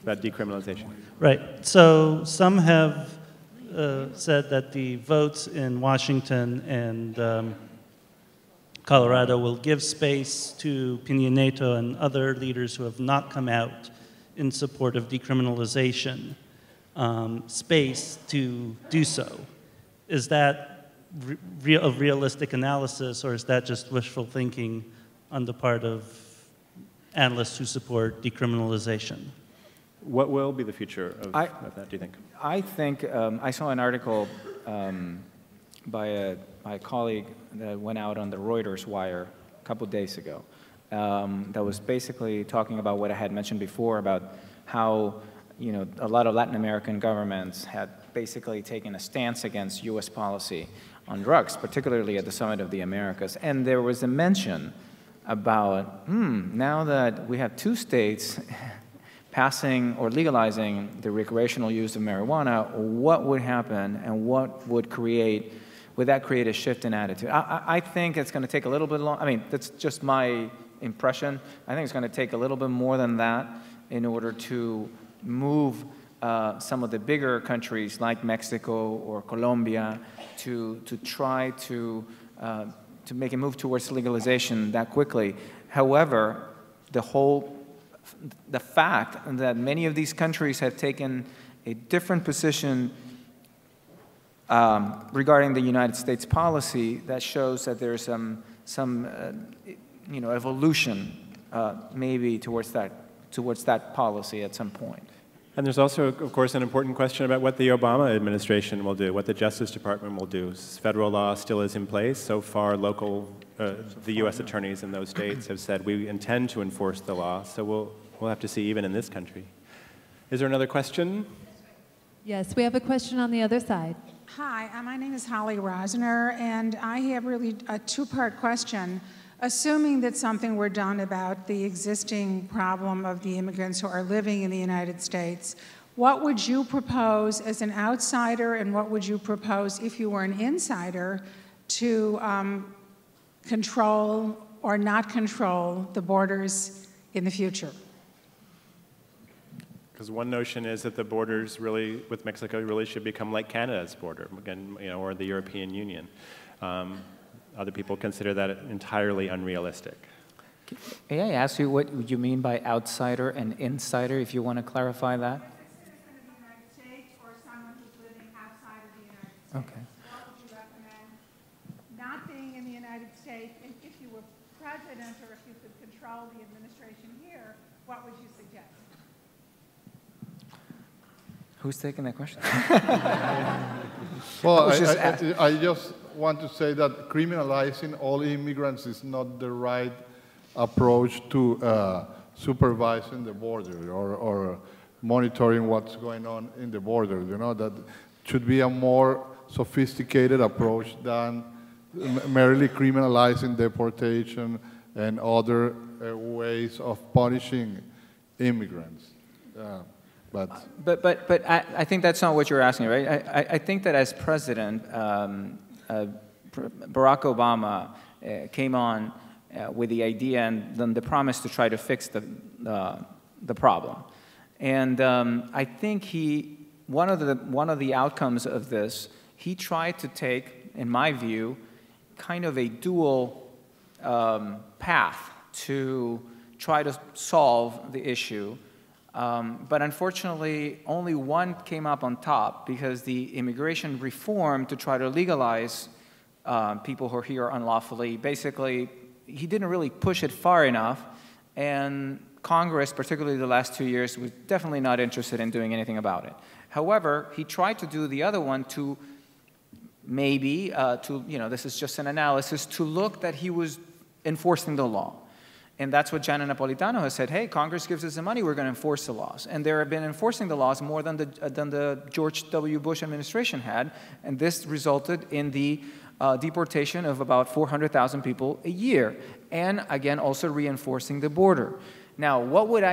About decriminalization. Right. So some have said that the votes in Washington and Colorado will give space to Peña Nieto and other leaders who have not come out in support of decriminalization, space to do so. Is that a realistic analysis, or is that just wishful thinking on the part of analysts who support decriminalization? What will be the future of that, do you think? I think I saw an article by a colleague that went out on the Reuters wire a couple days ago that was basically talking about what I had mentioned before about how a lot of Latin American governments had basically taken a stance against U.S. policy on drugs, particularly at the Summit of the Americas. And there was a mention about, now that we have 2 states passing or legalizing the recreational use of marijuana, what would happen and what would that create a shift in attitude? I think it's going to take a little bit long. I mean, that's just my impression. I think it's going to take a little bit more than that in order to move some of the bigger countries like Mexico or Colombia to try to make a move towards legalization that quickly. However, the fact that many of these countries have taken a different position regarding the United States policy, that shows that there's some evolution maybe towards that policy at some point. And there's also, of course, an important question about what the Obama administration will do, what the Justice Department will do. Federal law still is in place. So far, the U.S. attorneys in those states have said we intend to enforce the law. So we'll have to see even in this country. Is there another question? Yes, we have a question on the other side. Hi, my name is Holly Rosner, and I have really a 2-part question. Assuming that something were done about the existing problem of the immigrants who are living in the United States, what would you propose as an outsider, and what would you propose if you were an insider to control or not control the borders in the future? Because one notion is that the borders with Mexico really should become like Canada's border, again, or the European Union. Other people consider that entirely unrealistic. May I ask you what you mean by outsider and insider, if you want to clarify that? A citizen of the United States or someone who's living outside of the United States. Okay. What would you recommend? Not being in the United States, and if you were president or if you could control the administration here, what would you suggest? Who's taking that question? Well, I just want to say that criminalizing all immigrants is not the right approach to supervising the border or monitoring what's going on in the border. That should be a more sophisticated approach than merely criminalizing deportation and other ways of punishing immigrants. But I think that's not what you're asking, right? I think that as president, Barack Obama came on with the idea and then the promise to try to fix the problem. And I think one of the outcomes of this, he tried to take, in my view, kind of a dual path to try to solve the issue. But unfortunately, only one came up on top because the immigration reform to try to legalize people who are here unlawfully. Basically, he didn't really push it far enough, and Congress, particularly the last 2 years, was definitely not interested in doing anything about it. However, he tried to do the other one to maybe, this is just an analysis, to look that he was enforcing the law. And that's what Gianna Napolitano has said, hey, Congress gives us the money, we're going to enforce the laws. And they have been enforcing the laws more than the George W. Bush administration had, and this resulted in the deportation of about 400,000 people a year, and again, also reinforcing the border. Now, what would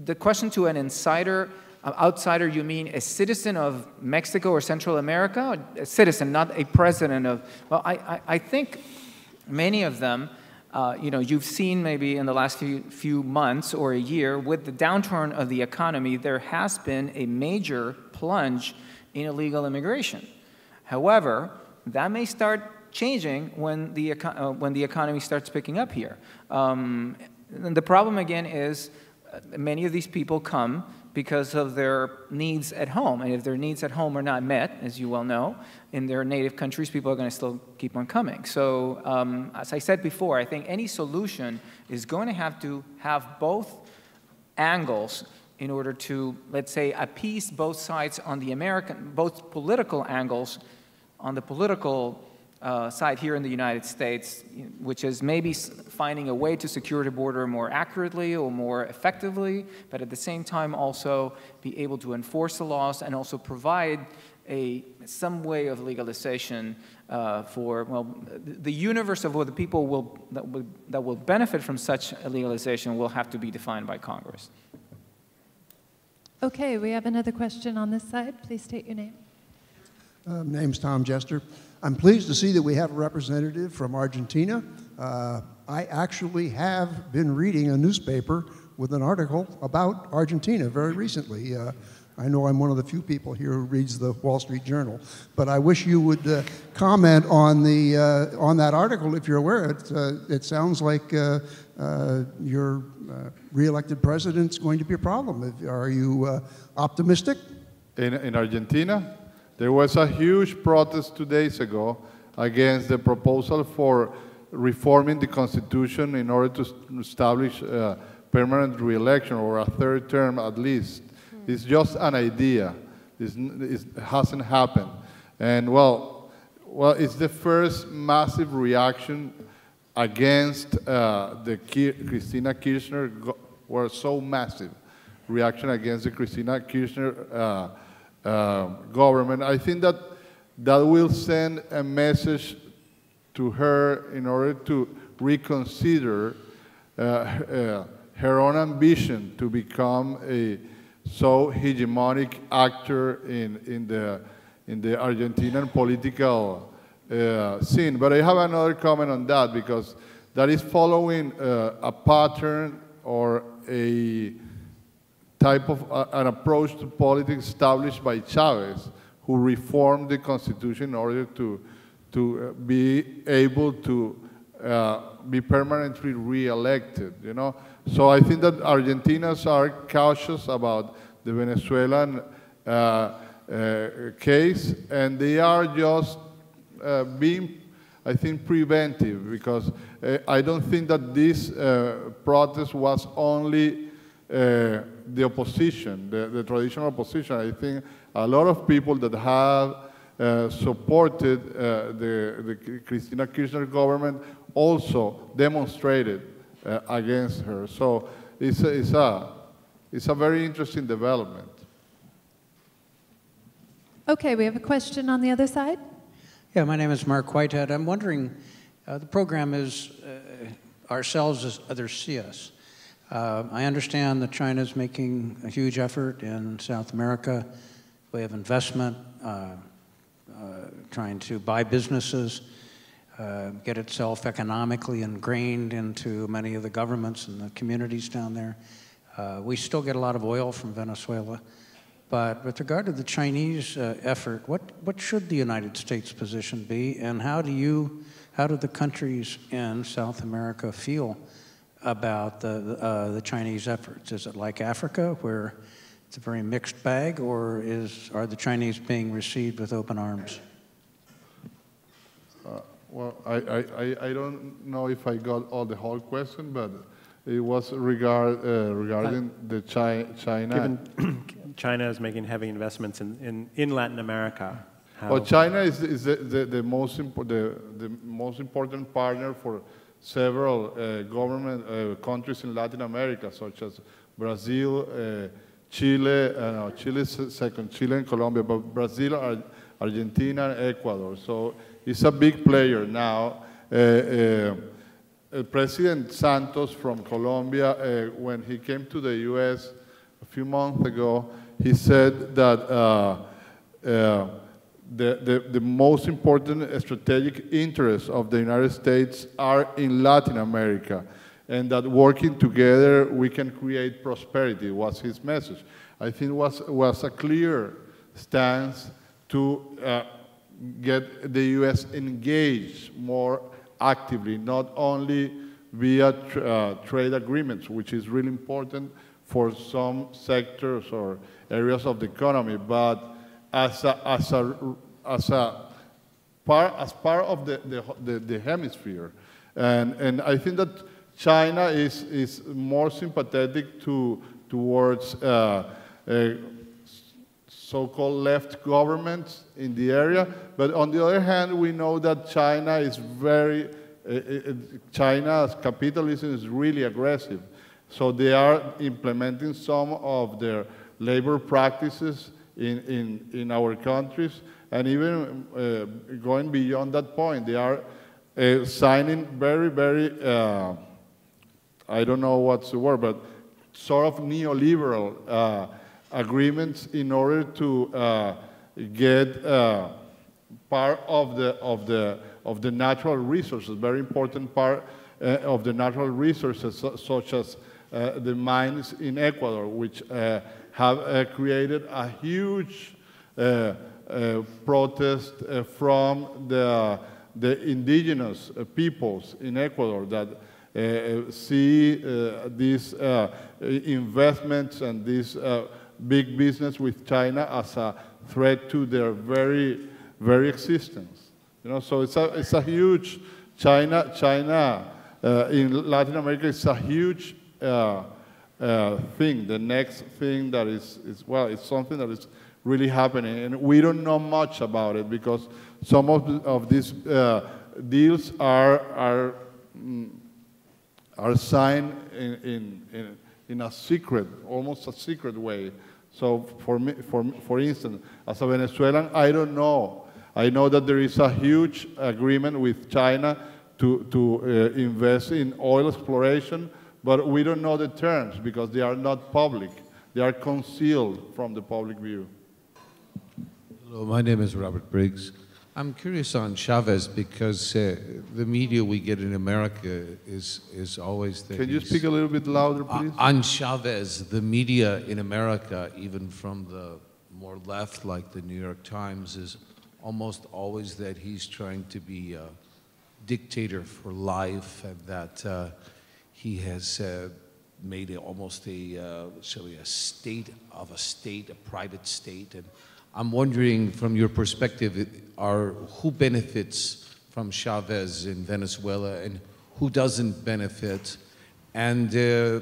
the question to an insider, outsider, you mean a citizen of Mexico or Central America? A citizen, not a president of, well, I think many of them, you've seen maybe in the last few months or a year, with the downturn of the economy, there has been a major plunge in illegal immigration. However, that may start changing when the economy starts picking up here. And the problem again is many of these people come because of their needs at home. And if their needs at home are not met, as you well know, in their native countries, people are going to still keep on coming. So as I said before, I think any solution is going to have both angles in order to, let's say, appease both sides on the both political angles on the political side here in the United States, which is maybe finding a way to secure the border more accurately or more effectively, but at the same time also be able to enforce the laws and also provide some way of legalization for, well, the universe of what the people that will benefit from such a legalization will have to be defined by Congress. Okay, we have another question on this side. Please state your name. Name's Tom Jester. I'm pleased to see that we have a representative from Argentina. I actually have been reading a newspaper with an article about Argentina very recently. I know I'm one of the few people here who reads the Wall Street Journal, but I wish you would comment on that article if you're aware. It sounds like your re-elected president's going to be a problem. Are you optimistic? In Argentina? There was a huge protest 2 days ago against the proposal for reforming the Constitution in order to establish permanent re-election or a third term at least. It's just an idea. It hasn't happened. And well, it's the first massive reaction against the Cristina Kirchner, were so massive reaction against the Cristina Kirchner government. I think that will send a message to her in order to reconsider her own ambition to become a so hegemonic actor in the Argentinian political scene. But I have another comment on that, because that is following a pattern or a type of an approach to politics established by Chavez, who reformed the Constitution in order to be able to be permanently re-elected, you know? So I think that Argentinians are cautious about the Venezuelan case, and they are just being, I think, preventive, because I don't think that this protest was only the opposition, the traditional opposition. I think a lot of people that have supported the Cristina Kirchner government also demonstrated against her. So it's a very interesting development. Okay, we have a question on the other side. Yeah, my name is Mark Whitehead. I'm wondering, the program is ourselves as others see us. I understand that China's making a huge effort in South America. We have investment, trying to buy businesses, get itself economically ingrained into many of the governments and the communities down there. We still get a lot of oil from Venezuela. But with regard to the Chinese effort, what should the United States position be, and how do the countries in South America feel about the Chinese efforts? Is it like Africa, where it's a very mixed bag, or are the Chinese being received with open arms? Well, I don't know if I got all the whole question, but it was regarding the China. Given China is making heavy investments in Latin America. Well, China is the most important partner for several government countries in Latin America, such as Brazil, Chile, Chile's second, Chile and Colombia, but Brazil, Argentina, and Ecuador. So it's a big player now. President Santos from Colombia, when he came to the U.S. a few months ago, he said that the most important strategic interests of the United States are in Latin America, and that working together we can create prosperity, was his message. I think it was a clear stance to get the U.S. engaged more actively, not only via trade agreements, which is really important for some sectors or areas of the economy, but as part of the hemisphere. And I think that China is more sympathetic towards so-called left governments in the area, but on the other hand, we know that China is China's capitalism is really aggressive. So they are implementing some of their labor practices in our countries, and even going beyond that point, they are signing very, I don't know what's the word, but sort of neoliberal agreements in order to get part of the natural resources, very important part of the natural resources, such as the mines in Ecuador, which have created a huge protest from the indigenous peoples in Ecuador that see these investments and this big business with China as a threat to their very existence. You know, so it's a huge China in Latin America is a huge thing. The next thing that is well, it's something that is really happening, and we don't know much about it because some of these deals are signed in a secret, almost a secret way. So for instance, as a Venezuelan, I don't know. I know that there is a huge agreement with China to invest in oil exploration, but we don't know the terms because they are not public. They are concealed from the public view. Hello, my name is Robert Briggs. I'm curious on Chavez because the media we get in America is always that. Can you speak a little bit louder, please? On Chavez, the media in America, even from the more left, like the New York Times, is almost always that he's trying to be a dictator for life, and that he has made almost a state of a state, a private state. And I'm wondering, from your perspective, who benefits from Chavez in Venezuela and who doesn't benefit? And the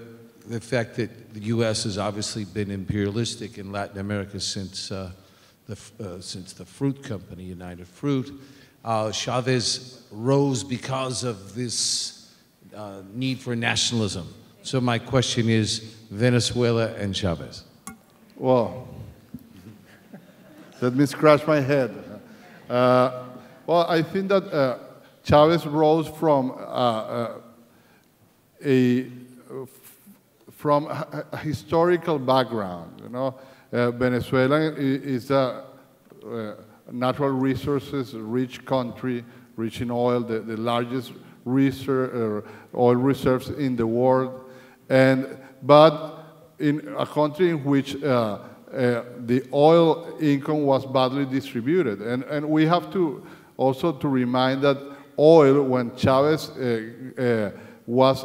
fact that the U.S. has obviously been imperialistic in Latin America since the fruit company, United Fruit. Chavez rose because of this need for nationalism. So my question is, Venezuela and Chavez. Well, let me scratch my head. Well, I think that Chavez rose from a historical background. You know, Venezuela is a natural resources rich country, rich in oil, the largest oil reserves in the world, but in a country in which the oil income was badly distributed. And we have to also to remind that oil, when Chavez was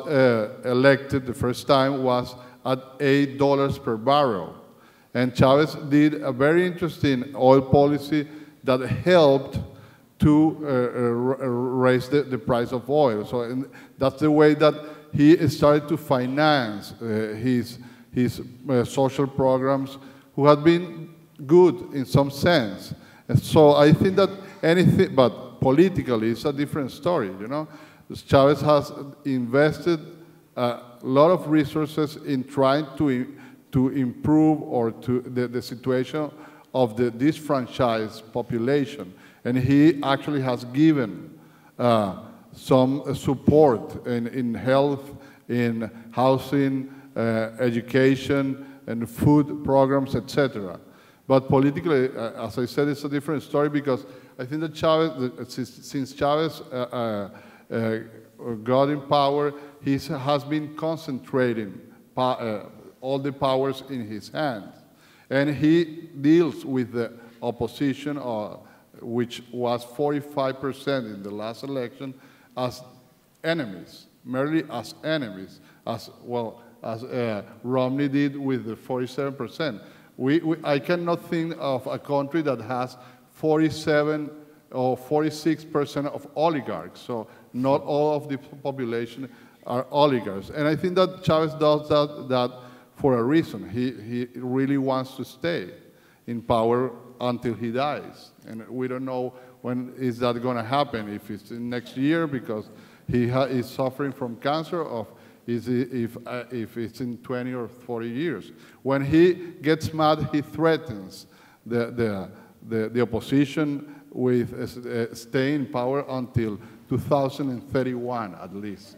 elected the first time, was at $8 per barrel. And Chavez did a very interesting oil policy that helped to raise the price of oil. So that's the way that he started to finance his social programs, who had been good in some sense. And so I think that anything, but politically, it's a different story, you know. Chavez has invested a lot of resources in trying to improve or to the situation of the disfranchised population. And he actually has given some support in health, in housing, education, and food programs, etc. But politically, as I said, it's a different story, because I think that Chavez, since Chavez got in power, he has been concentrating all the powers in his hands. And he deals with the opposition, which was 45% in the last election, as enemies, merely as enemies, as well as Romney did with the 47%. I cannot think of a country that has 47 or 46% of oligarchs. So not all of the population are oligarchs. And I think that Chavez does that for a reason. He really wants to stay in power until he dies. And we don't know when is that going to happen, if it's next year because he is suffering from cancer, or if it's in 20 or 40 years. When he gets mad, he threatens the opposition with staying in power until 2031 at least.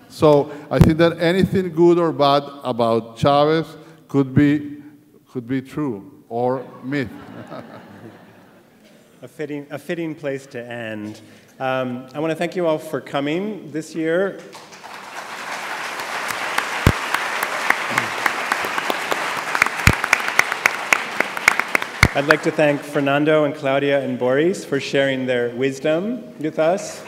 So I think that anything good or bad about Chavez could be true or myth. A fitting place to end. I want to thank you all for coming this year. I'd like to thank Fernando and Claudia and Boris for sharing their wisdom with us.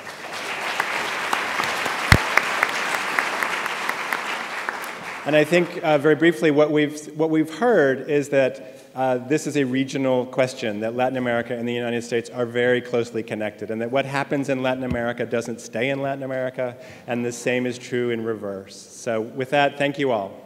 And I think, very briefly, what we've heard is that this is a regional question, that Latin America and the United States are very closely connected, and that what happens in Latin America doesn't stay in Latin America, and the same is true in reverse. So with that, thank you all.